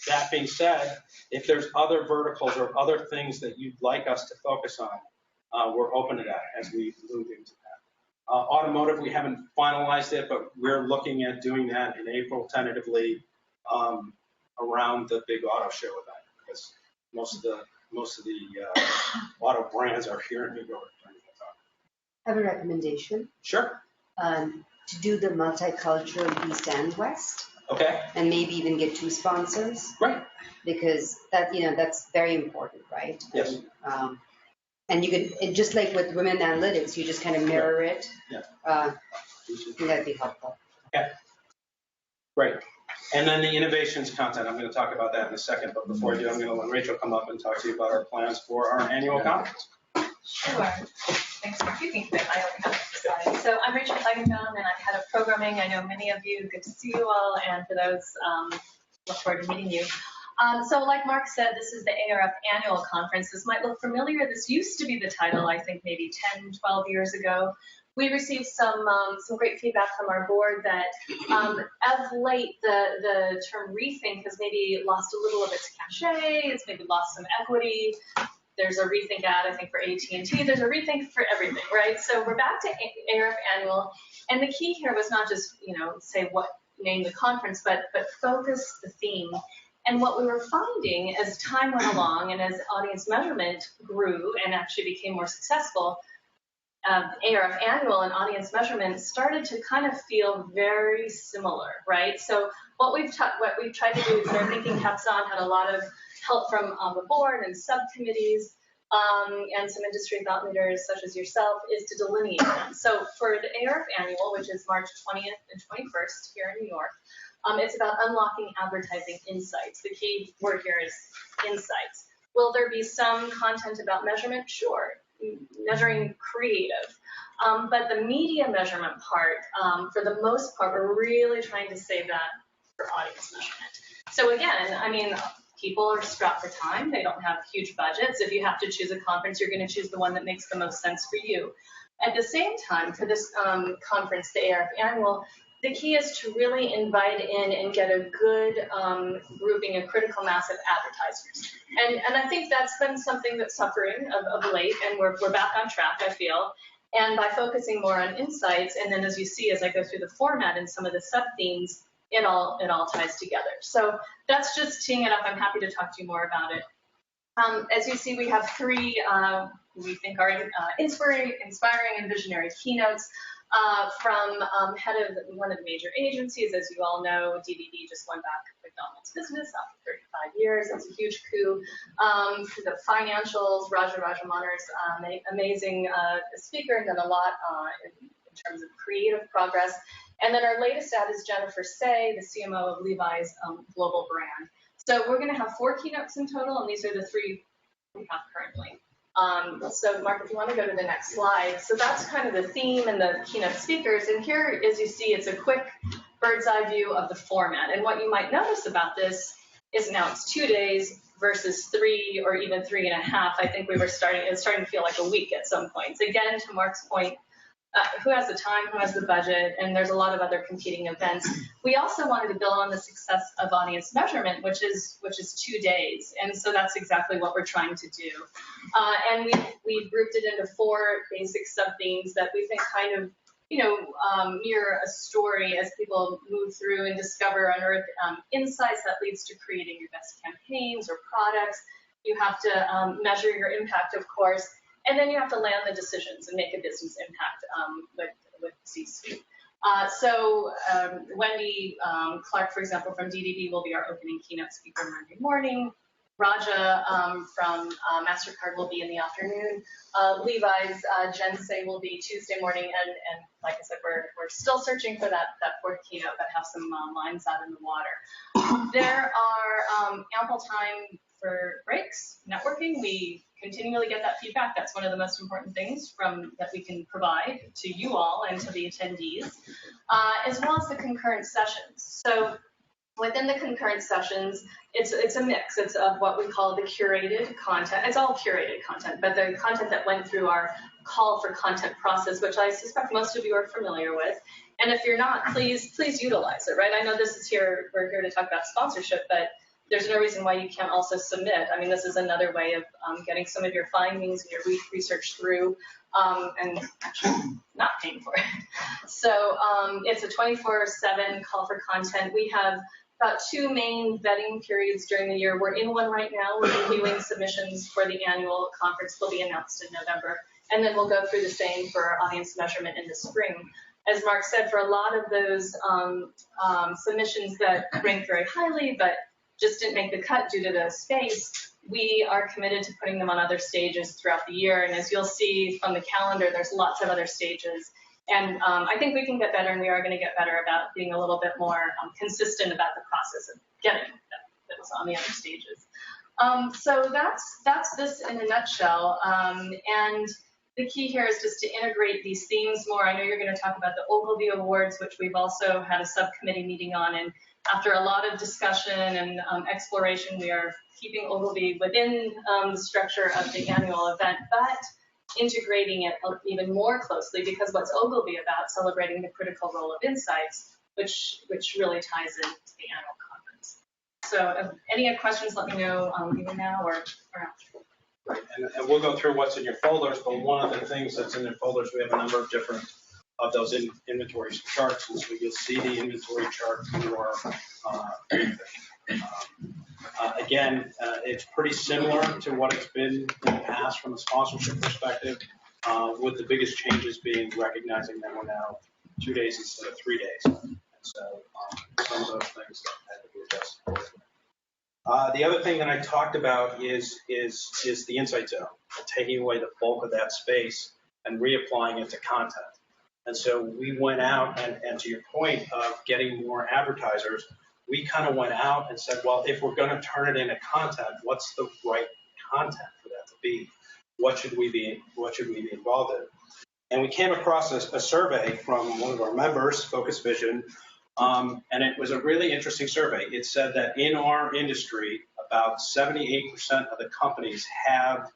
that being said, if there's other verticals or other things that you'd like us to focus on, we're open to that as we move into that. Automotive, we haven't finalized it, but we're looking at doing that in April tentatively, around the big auto show event, because most of the auto brands are here in New York during that time. I have a recommendation. Sure. To do the multicultural East and West. Okay. And maybe even get 2 sponsors. Right. Because that's very important, right? Yes. And you could, just like with women analytics, you just kind of mirror it. Yeah. I think that'd be helpful. Okay. Great. And then the innovations content, I'm going to talk about that in a second, but before I do, I'm going to let Rachel come up and talk to you about our plans for our annual conference. Sure. Thanks for keeping fit. I don't have slides. So I'm Rachel Feigenbaum, and I'm head of programming. I know many of you. Good to see you all, and for those, look forward to meeting you. So like Mark said, this is the ARF annual conference. This might look familiar. This used to be the title, I think, maybe 10, 12 years ago. We received some great feedback from our board that of late the term rethink has maybe lost a little of its cachet. It's maybe lost some equity. There's a rethink ad, I think, for AT&T. There's a rethink for everything, right? So we're back to ARF annual, and the key here was not just say what name the conference, but focus the theme. And what we were finding as time went along and as audience measurement grew and actually became more successful, ARF annual and audience measurement started to kind of feel very similar, right? So what we've tried to do is our thinking caps on, had a lot of help from the board and subcommittees and some industry thought leaders such as yourself, is to delineate them. So for the ARF annual, which is March 20th and 21st here in New York, it's about unlocking advertising insights. The key word here is insights. Will there be some content about measurement? Sure, measuring creative. But the media measurement part, for the most part, we're really trying to save that for audience measurement. So again, I mean, people are strapped for time. They don't have huge budgets. If you have to choose a conference, you're going to choose the one that makes the most sense for you. At the same time, for this conference, the ARF annual, the key is to really invite in and get a good grouping, a critical mass of advertisers. And I think that's been something that's suffering of late, and we're back on track, I feel. And by focusing more on insights, and then as you see, as I go through the format and some of the sub-themes, it all ties together. So that's just teeing it up. I'm happy to talk to you more about it. As you see, we have three, we think are inspiring and visionary keynotes. From head of one of the major agencies, as you all know, DDD just won back McDonald's business after 35 years. That's a huge coup. For the financials, Raja Rajamanar's amazing speaker, and done a lot in terms of creative progress. And then our latest ad is Jennifer Say, the CMO of Levi's global brand. So we're going to have 4 keynotes in total, and these are the 3 we have currently. So Mark, if you want to go to the next slide. So that's kind of the theme and the keynote speakers. And here, as you see, it's a quick bird's eye view of the format. And what you might notice about this is now it's 2 days versus 3 or even 3.5. I think it was starting to feel like a week at some points. Again, to Mark's point, who has the time, who has the budget, and there's a lot of other competing events. We also wanted to build on the success of audience measurement, which is 2 days, and so that's exactly what we're trying to do. And we grouped it into 4 basic sub-themes that we think kind of, mirror a story as people move through and discover, unearth insights that leads to creating your best campaigns or products. You have to measure your impact, of course. And then you have to land the decisions and make a business impact with C-suite. So Wendy Clark, for example, from DDB will be our opening keynote speaker Monday morning. Raja from MasterCard will be in the afternoon. Levi's Jen Say will be Tuesday morning. And like I said, we're still searching for that 4th keynote, but have some lines out in the water. There are ample time for breaks, networking. We continually get that feedback. That's one of the most important things that we can provide to you all and to the attendees, as well as the concurrent sessions. So within the concurrent sessions, it's a mix. It's of what we call the curated content. It's all curated content, but the content that went through our call for content process, which I suspect most of you are familiar with. And if you're not, please utilize it, right? I know we're here to talk about sponsorship, but there's no reason why you can't also submit. I mean, this is another way of getting some of your findings and your research through and actually not paying for it. So it's a 24/7 call for content. We have about 2 main vetting periods during the year. We're in one right now. We're reviewing submissions for the annual conference. They'll be announced in November. And then we'll go through the same for audience measurement in the spring. As Mark said, for a lot of those submissions that rank very highly, but just didn't make the cut due to the space, we are committed to putting them on other stages throughout the year. And as you'll see from the calendar, there's lots of other stages. And I think we can get better, and we are going to get better about being a little bit more consistent about the process of getting those on the other stages. So that's this in a nutshell. And the key here is just to integrate these themes more. I know you're going to talk about the Ogilvy Awards, which we've also had a subcommittee meeting on, and after a lot of discussion and exploration, we are keeping Ogilvy within the structure of the annual event, but integrating it even more closely, because what's Ogilvy about? Celebrating the critical role of insights, which really ties into the annual conference. So any questions, let me know either now or after. Right, and we'll go through what's in your folders, but one of the things that's in your folders, we have a number of different of those inventory charts, and so you'll see the inventory chart for again, it's pretty similar to what it's been in the past from a sponsorship perspective, with the biggest changes being recognizing that we're now 2 days instead of 3 days. And so some of those things that had to be adjusted. The other thing that I talked about is the insight zone, taking away the bulk of that space and reapplying it to content. And so we went out and to your point of getting more advertisers, we kind of went out and said, well, if we're going to turn it into content, what's the right content for that to be? What should we be involved in? And we came across a survey from one of our members, Focus Vision, and it was a really interesting survey. It said that in our industry, about 78% of the companies have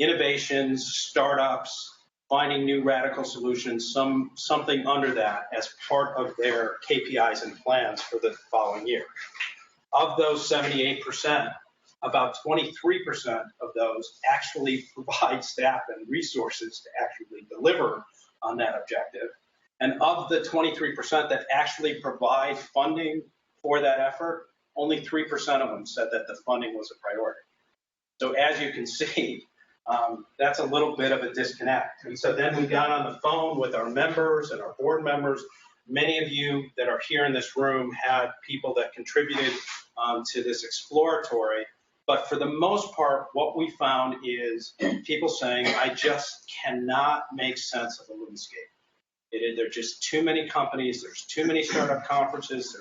innovations, startups, finding new radical solutions, something under that as part of their KPIs and plans for the following year. Of those 78%, about 23% of those actually provide staff and resources to actually deliver on that objective. And of the 23% that actually provide funding for that effort, only 3% of them said that the funding was a priority. So as you can see, that's a little bit of a disconnect. And so then we got on the phone with our members and our board members. Many of you that are here in this room had people that contributed to this exploratory. But for the most part, what we found is people saying, I just cannot make sense of a landscape. There are just too many companies. There's too many startup conferences.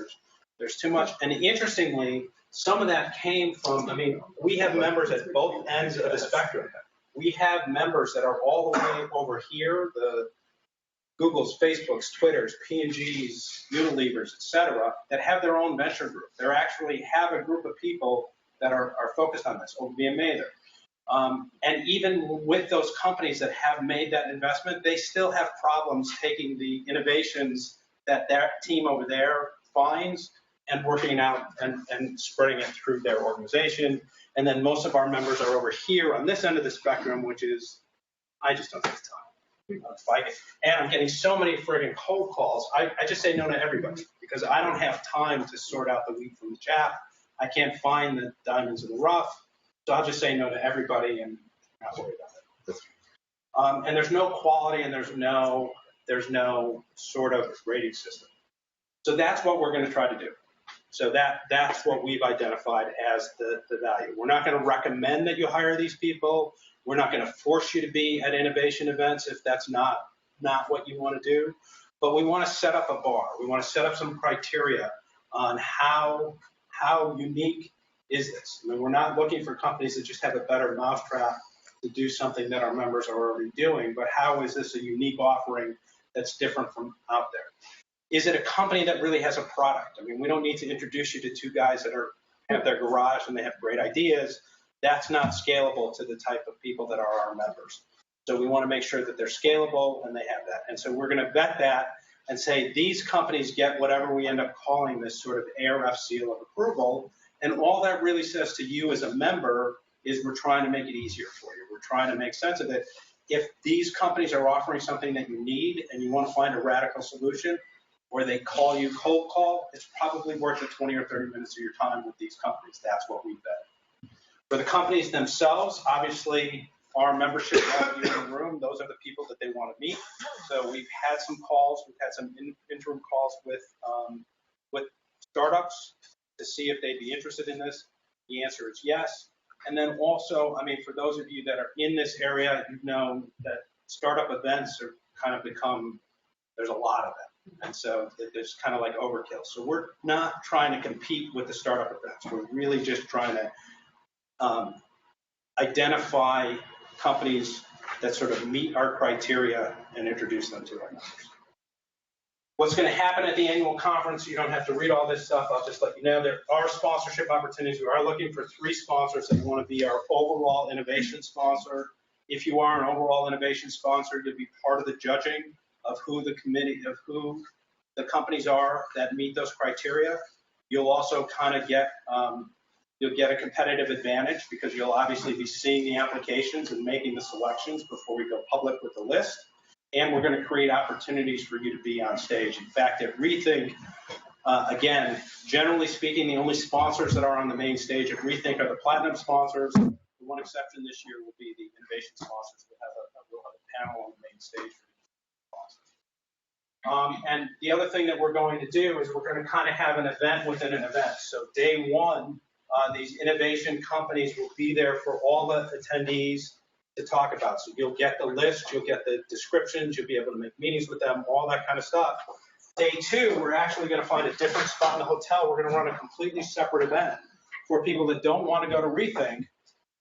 There's too much. And interestingly, some of that came from, I mean, we have members at both ends of the spectrum. We have members that are all the way over here, the Googles, Facebooks, Twitters, P&Gs, Unilevers, et cetera, that have their own venture group. They actually have a group of people that are focused on this, OBMA there. And even with those companies that have made that investment, they still have problems taking the innovations that team over there finds and working out and spreading it through their organization. And then most of our members are over here on this end of the spectrum, which is, I just don't have time. And I'm getting so many friggin' cold calls. I just say no to everybody because I don't have time to sort out the wheat from the chaff. I can't find the diamonds in the rough. So I'll just say no to everybody and not worry about it. And there's no quality and there's no sort of rating system. So that's what we're going to try to do. So that's what we've identified as the value. We're not going to recommend that you hire these people. We're not going to force you to be at innovation events if that's not what you want to do. But we want to set up a bar. We want to set up some criteria on how unique is this. I mean, we're not looking for companies that just have a better mousetrap to do something that our members are already doing, but how is this a unique offering that's different from out there? Is it a company that really has a product? I mean, we don't need to introduce you to two guys that have their garage and they have great ideas. That's not scalable to the type of people that are our members. So we want to make sure that they're scalable and they have that. And so we're going to vet that and say these companies get whatever we end up calling this sort of ARF seal of approval. And all that really says to you as a member is we're trying to make it easier for you. We're trying to make sense of it. If these companies are offering something that you need and you want to find a radical solution, or they call you cold call, it's probably worth the 20 or 30 minutes of your time with these companies. That's what we bet. For the companies themselves, obviously, our membership out here in the room, those are the people that they want to meet. So we've had some calls. We've had some interim calls with startups to see if they'd be interested in this. The answer is yes. And then also, I mean, for those of you that are in this area, you've known that startup events are kind of become, there's a lot of them. And so there's kind of like overkill. So we're not trying to compete with the startup events. We're really just trying to identify companies that sort of meet our criteria and introduce them to our members. What's going to happen at the annual conference, you don't have to read all this stuff. I'll just let you know there are sponsorship opportunities. We are looking for 3 sponsors that want to be our overall innovation sponsor. If you are an overall innovation sponsor, you'll be part of the judging of who the companies are that meet those criteria. You'll also kind of get, you'll get a competitive advantage because you'll obviously be seeing the applications and making the selections before we go public with the list. And we're going to create opportunities for you to be on stage. In fact, at Rethink, again, generally speaking, the only sponsors that are on the main stage at Rethink are the platinum sponsors. The one exception this year will be the innovation sponsors. We'll have a panel on the main stage for sponsors. And the other thing that we're going to do is we're going to kind of have an event within an event. So day one, these innovation companies will be there for all the attendees to talk about. So you'll get the list, you'll get the descriptions, you'll be able to make meetings with them, all that kind of stuff. Day two, we're actually going to find a different spot in the hotel. We're going to run a completely separate event for people that don't want to go to Rethink,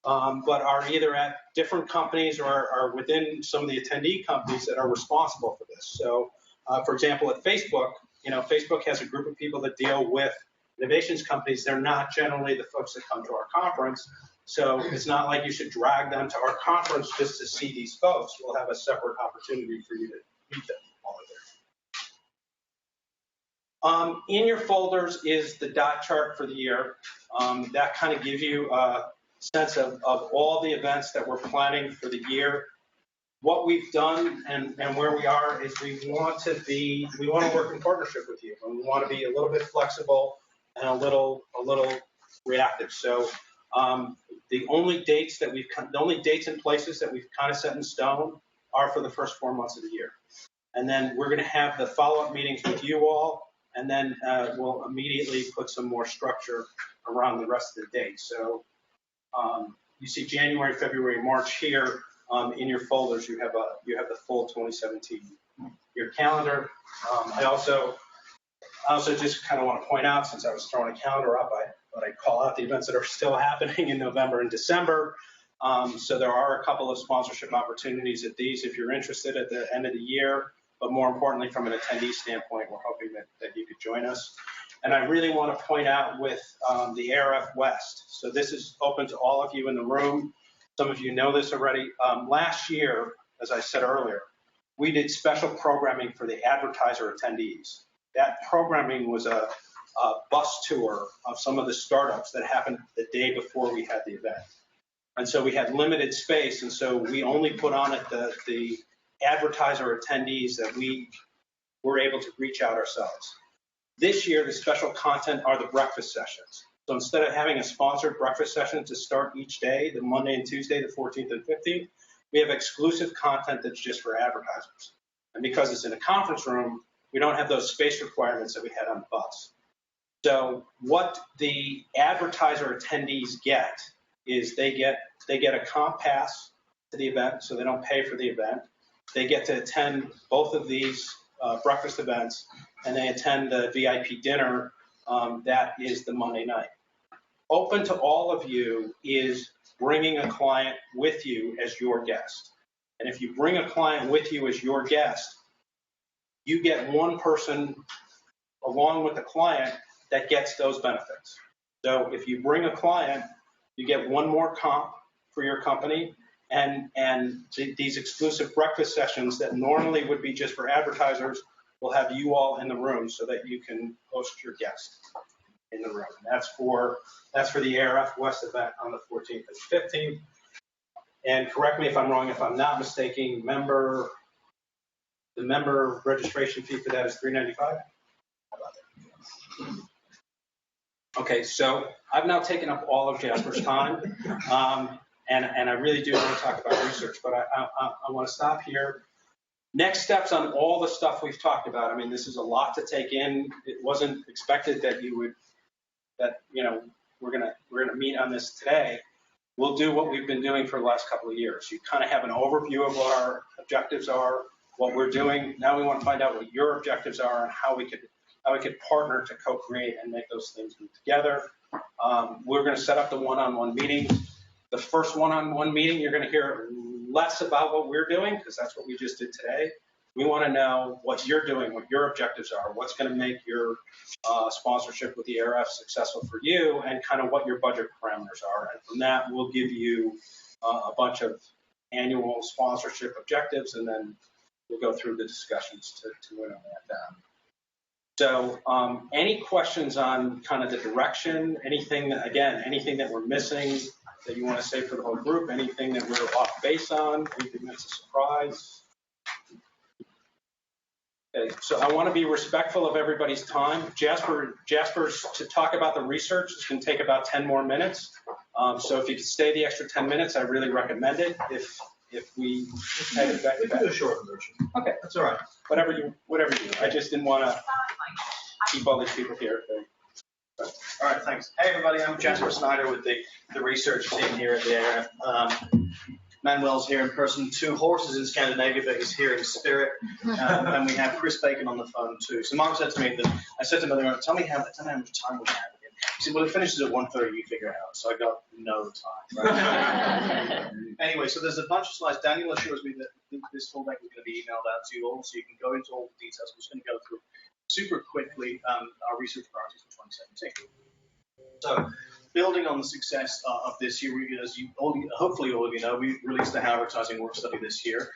but are either at different companies or are within some of the attendee companies that are responsible for this. So, for example, at Facebook, Facebook has a group of people that deal with innovations companies. They're not generally the folks that come to our conference. So it's not like you should drag them to our conference just to see these folks. We'll have a separate opportunity for you to meet them while they're there. In your folders is the dot chart for the year. That kind of gives you a sense of all the events that we're planning for the year. What we've done and where we are is we want to work in partnership with you, and we want to be a little bit flexible and a little reactive. So the only dates and places that we've kind of set in stone are for the first 4 months of the year. And then we're going to have the follow-up meetings with you all, and then we'll immediately put some more structure around the rest of the dates. So you see January, February, March here. In your folders, you have the full 2017 year calendar. I also just kind of want to point out, since I was throwing a calendar up, I call out the events that are still happening in November and December. So there are a couple of sponsorship opportunities at these if you're interested at the end of the year. But more importantly, from an attendee standpoint, we're hoping that you could join us. And I really want to point out with the ARF West. So this is open to all of you in the room. Some of you know this already. Last year, as I said earlier, we did special programming for the advertiser attendees. That programming was a bus tour of some of the startups that happened the day before we had the event. And so we had limited space, and so we only put on it the advertiser attendees that we were able to reach out ourselves. This year, the special content are the breakfast sessions. So instead of having a sponsored breakfast session to start each day, the Monday and Tuesday, the 14th and 15th, we have exclusive content that's just for advertisers. And because it's in a conference room, we don't have those space requirements that we had on the bus. So what the advertiser attendees get is they get a comp pass to the event, so they don't pay for the event. They get to attend both of these breakfast events, and they attend the VIP dinner that is the Monday night. Open to all of you is bringing a client with you as your guest. And if you bring a client with you as your guest, you get one person along with the client that gets those benefits. So if you bring a client, you get one more comp for your company, and these exclusive breakfast sessions that normally would be just for advertisers will have you all in the room so that you can host your guests in the room. That's for the ARF West event on the 14th and 15th. And correct me if I'm wrong, if I'm not mistaken, the member registration fee for that is $395? How about that? Okay, so I've now taken up all of Jasper's time, and I really do want to talk about research, but I want to stop here. Next steps on all the stuff we've talked about. I mean, this is a lot to take in. It wasn't expected that we're gonna meet on this today. We'll do what we've been doing for the last couple of years. You kind of have an overview of what our objectives are, what we're doing. Now we want to find out what your objectives are and how we could partner to co-create and make those things move together. We're going to set up the one-on-one meetings. The first one-on-one meeting, you're going to hear a less about what we're doing, because that's what we just did today. We want to know what you're doing, what your objectives are, what's going to make your sponsorship with the ARF successful for you, and kind of what your budget parameters are. And from that, we'll give you a bunch of annual sponsorship objectives, and then we'll go through the discussions to implement that. So any questions on kind of the direction, anything that we're missing that you want to say for the whole group, anything that we're off base on, anything that's a surprise? Okay, so I want to be respectful of everybody's time. Jasper's to talk about the research is going to take about 10 more minutes. So if you could stay the extra 10 minutes, I really recommend it. If we head it back to back. We can do a short version. Okay, That's all right. whatever you. I just didn't want to keep all these people here. All right, thanks. Hey, everybody, I'm Jasper Snyder with the research team here at the ARF. Manuel's here in person, 2 horses in Scandinavia, but he's here in spirit. And we have Chris Bacon on the phone too. So Mark said to me that, I said to him earlier, tell me how much time we have. He said, well, it finishes at 1:30, you figure it out. So I got no time. Right? Anyway, so there's a bunch of slides. Daniel assures me that this whole deck is going to be emailed out to you all, so you can go into all the details. I'm just going to go through super quickly our research priorities for 2017. So, building on the success of this year, as you hopefully all of you know, we released the How Advertising Works study this year.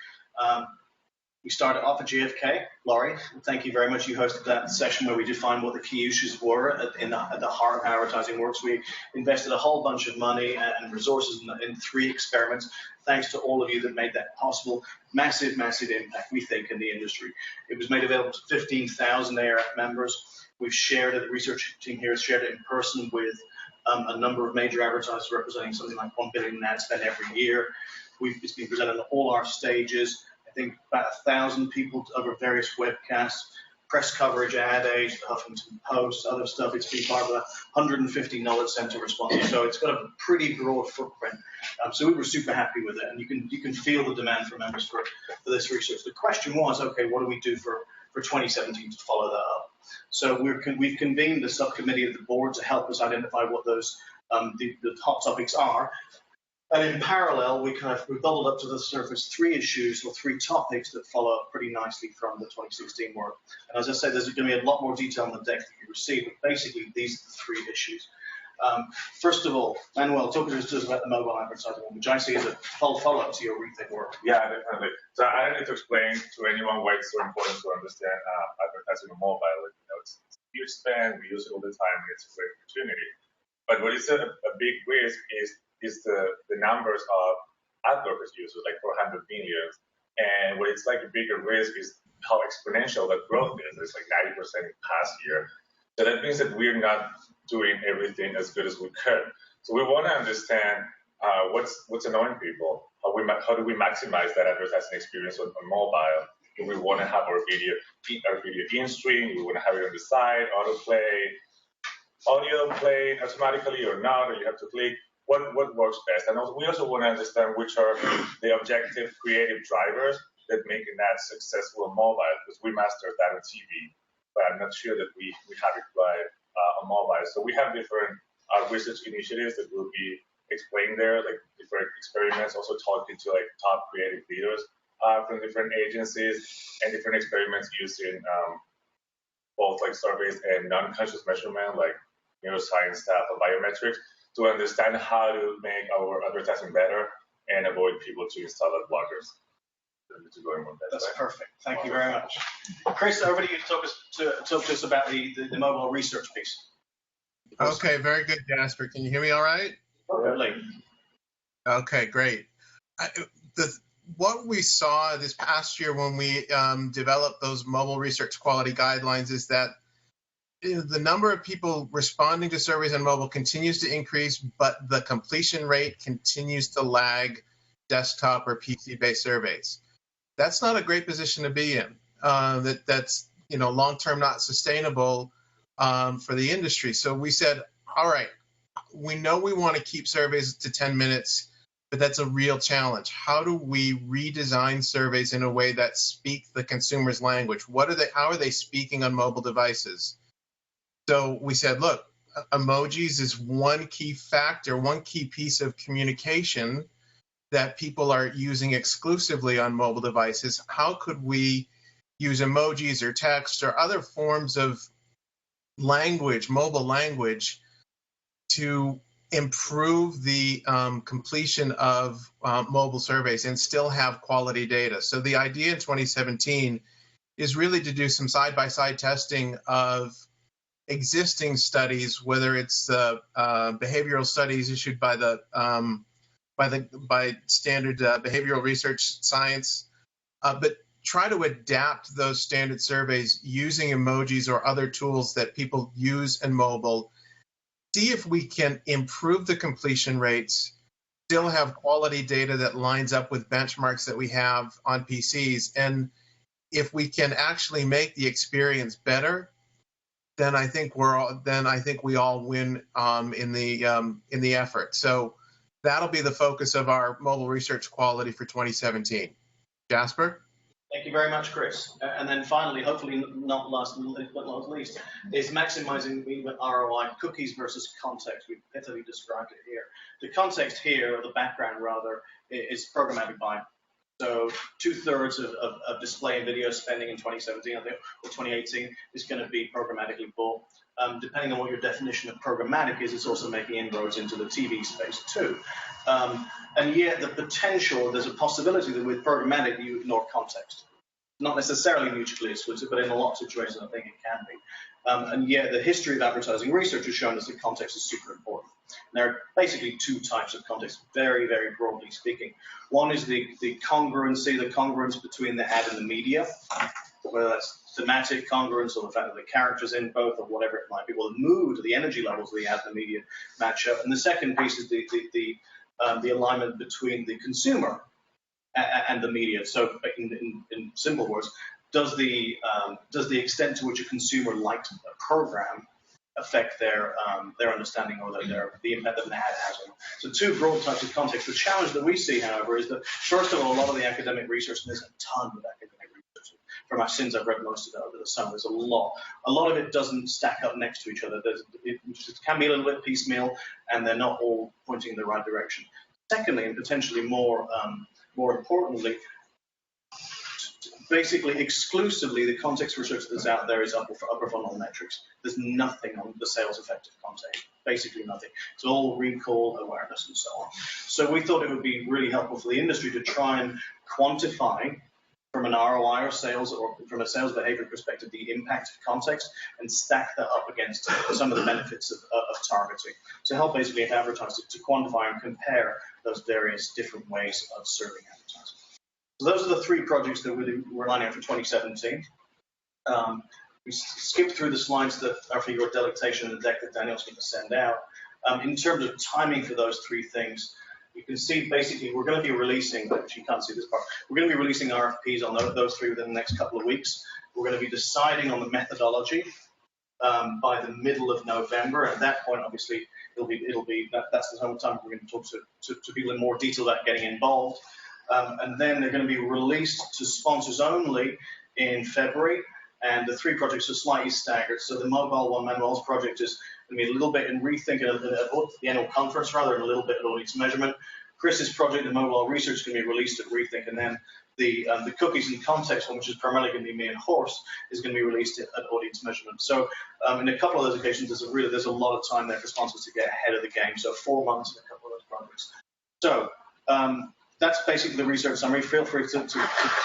We started off at JFK. Laurie, thank you very much. You hosted that session where we defined what the key issues were at the heart of How Advertising Works. We invested a whole bunch of money and resources in 3 experiments. Thanks to all of you that made that possible. Massive, massive impact, we think, in the industry. It was made available to 15,000 ARF members. We've shared it, the research team here has shared it in person with a number of major advertisers representing something like 1 billion in ad spend every year. It's been presented on all our stages. I think about 1,000 people over various webcasts, press coverage, Ad Age, the Huffington Post, other stuff. It's been part of a 150 knowledge center response. So it's got a pretty broad footprint. So we were super happy with it. And you can feel the demand from members for this research. The question was, okay, what do we do for 2017 to follow that up? So we've convened a subcommittee of the board to help us identify what those the hot topics are. And in parallel, we bubbled up to the surface 3 issues or 3 topics that follow up pretty nicely from the 2016 work. And as I said, there's going to be a lot more detail in the deck that you received, but basically these are the 3 issues. First of all, Manuel, talk to us about the mobile advertising, which I see as a follow-up to your rethink work. Yeah, definitely. So I don't need to explain to anyone why it's so important to understand advertising on mobile. It's a huge spend, we use it all the time, and it's a great opportunity. But what is a big risk is the numbers of ad blockers users, like 400 million. And what it's like a bigger risk is how exponential that growth is. It's like 90% past year. So that means that we're not doing everything as good as we could. So we want to understand what's annoying people. How do we maximize that advertising experience on mobile? Do we want to have our video in stream? We want to have it on the side, autoplay, audio play automatically or not, or you have to click. What works best? And also, we also want to understand which are the objective creative drivers that make that successful on mobile, because we mastered that on TV, but I'm not sure that we have it right on mobile. So we have different research initiatives that will be explained there, like different experiments, also talking to like top creative leaders from different agencies, and different experiments using both like surveys and non-conscious measurement, like neuroscience stuff and biometrics, to understand how to make our advertising better and avoid people to install ad blockers. That's perfect. Thank you very much. Chris, over to you to talk to us about the mobile research piece. Okay, very good, Jasper. Can you hear me all right? Perfectly. Okay, great. What we saw this past year when we developed those mobile research quality guidelines is that the number of people responding to surveys on mobile continues to increase, but the completion rate continues to lag desktop or PC-based surveys. That's not a great position to be in. That's long-term not sustainable for the industry. So we said, all right, we know we want to keep surveys to 10 minutes, but that's a real challenge. How do we redesign surveys in a way that speak the consumer's language? How are they speaking on mobile devices? So we said, look, emojis is one key factor, one key piece of communication that people are using exclusively on mobile devices, how could we use emojis or text or other forms of language, mobile language, to improve the completion of mobile surveys and still have quality data? So the idea in 2017 is really to do some side-by-side testing of existing studies, whether it's the behavioral studies issued by the by standard behavioral research science, but try to adapt those standard surveys using emojis or other tools that people use in mobile. See if we can improve the completion rates, still have quality data that lines up with benchmarks that we have on PCs, and if we can actually make the experience better, then I think we all win in the effort. So that'll be the focus of our mobile research quality for 2017. Jasper? Thank you very much, Chris. And then finally, hopefully not last but not least, is maximizing ROI, cookies versus context. We've pithily described it here. The context here, or the background rather, is programmatic buying. So 2/3 of display and video spending in 2017, I think, or 2018, is going to be programmatically bought. Depending on what your definition of programmatic is, it's also making inroads into the TV space too. And yet the potential, there's a possibility that with programmatic you ignore context. Not necessarily mutually exclusive, but in a lot of situations I think it can be. And yet the history of advertising research has shown us that context is super important. And there are basically two types of context, very, very broadly speaking. One is the congruence between the ad and the media, whether that's thematic congruence or the fact that the characters in both or whatever it might be, well, the mood, the energy levels of the ad and the media match up. And the second piece is the alignment between the consumer and the media. So in simple words, does the extent to which a consumer likes a program affect their understanding or the impact that an ad has on them? So two broad types of context. The challenge that we see, however, is that first of all, a lot of the academic research, and there's a ton of academic research. From our sins, I've read most of it over the summer. There's a lot. A lot of it doesn't stack up next to each other. It can be a little bit piecemeal, and they're not all pointing in the right direction. Secondly, and potentially more importantly, basically exclusively the context research that's out there is upper funnel metrics. There's nothing on the sales effective context, basically nothing. It's all recall, awareness, and so on. So we thought it would be really helpful for the industry to try and quantify from an ROI or sales or from a sales behavior perspective the impact of context and stack that up against some of the benefits of targeting to help basically advertisers to quantify and compare those various different ways of serving advertising. So those are the three projects that we're lining up for 2017. We skipped through the slides that are for your delectation in the deck that Daniel's going to send out. In terms of timing for those three things, you can see basically we're going to be releasing, actually you can't see this part, we're going to be releasing RFPs on those three within the next couple of weeks. We're going to be deciding on the methodology by the middle of November. At that point, obviously, that's the time we're going to talk to people in more detail about getting involved. And then they're going to be released to sponsors only in February. And the three projects are slightly staggered. So the mobile one, Manuel's project, is going to be a little bit in Rethink at the annual conference rather, and a little bit at audience measurement. Chris's project, the mobile research, is going to be released at Rethink, and then the cookies and context one, which is primarily going to be me and Horst, is going to be released at audience measurement. So in a couple of those occasions, there's a lot of time there for sponsors to get ahead of the game. So 4 months in a couple of those projects. So that's basically the research summary. Feel free to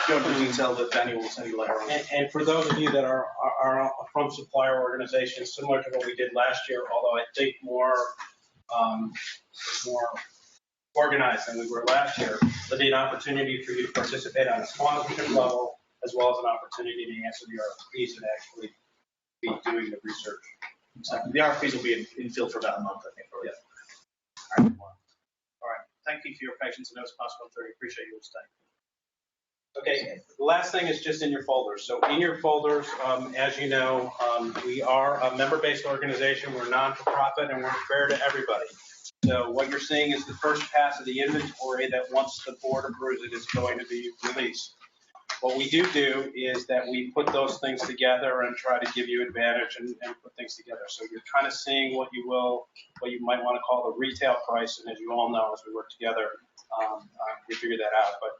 go into detail that Daniel will send you later on. And for those of you that are from supplier organizations, similar to what we did last year, although I think more organized than we were last year, there'll be an opportunity for you to participate on a sponsorship level, as well as an opportunity to answer the RFPs and actually be doing the research. So the RFPs will be in field for about a month, I think. Yeah. All right. Thank you for your patience. I know it's past 1:30. Appreciate your staying. Okay, the last thing is just in your folders. So in your folders, as you know, we are a member-based organization. We're non-for-profit, and we're fair to everybody. So what you're seeing is the first pass of the inventory that once the board approves it is going to be released. What we do is that we put those things together and try to give you advantage and put things together. So you're kind of seeing what you might want to call the retail price. And as you all know, as we work together, we figured that out. But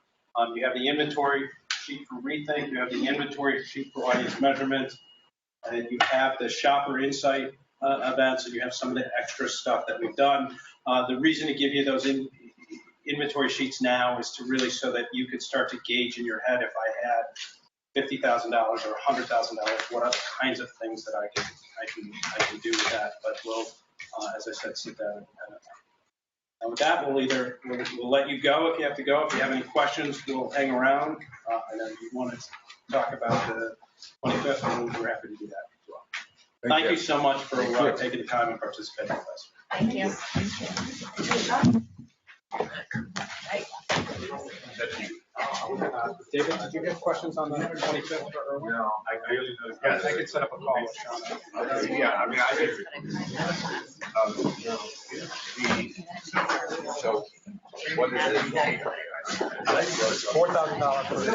you have the inventory sheet for Rethink, you have the inventory sheet for audience measurement, and you have the shopper insight events, and you have some of the extra stuff that we've done. The reason to give you those inventory sheets now is to really so that you could start to gauge in your head, if I had $50,000 or $100,000, what other kinds of things that I can do with that. But we'll, as I said, sit down and with that, we'll let you go if you have to go. If you have any questions, we'll hang around. And then if you want to talk about the 25th, we're happy to do that as well. Thank you so much for taking the time and participating with us. Thank you. David, did you get questions on the 25th or earlier? No, I really know. Yeah, I could set up a call with Sean. Yeah, I mean, I did. So what is it? $4,000 for the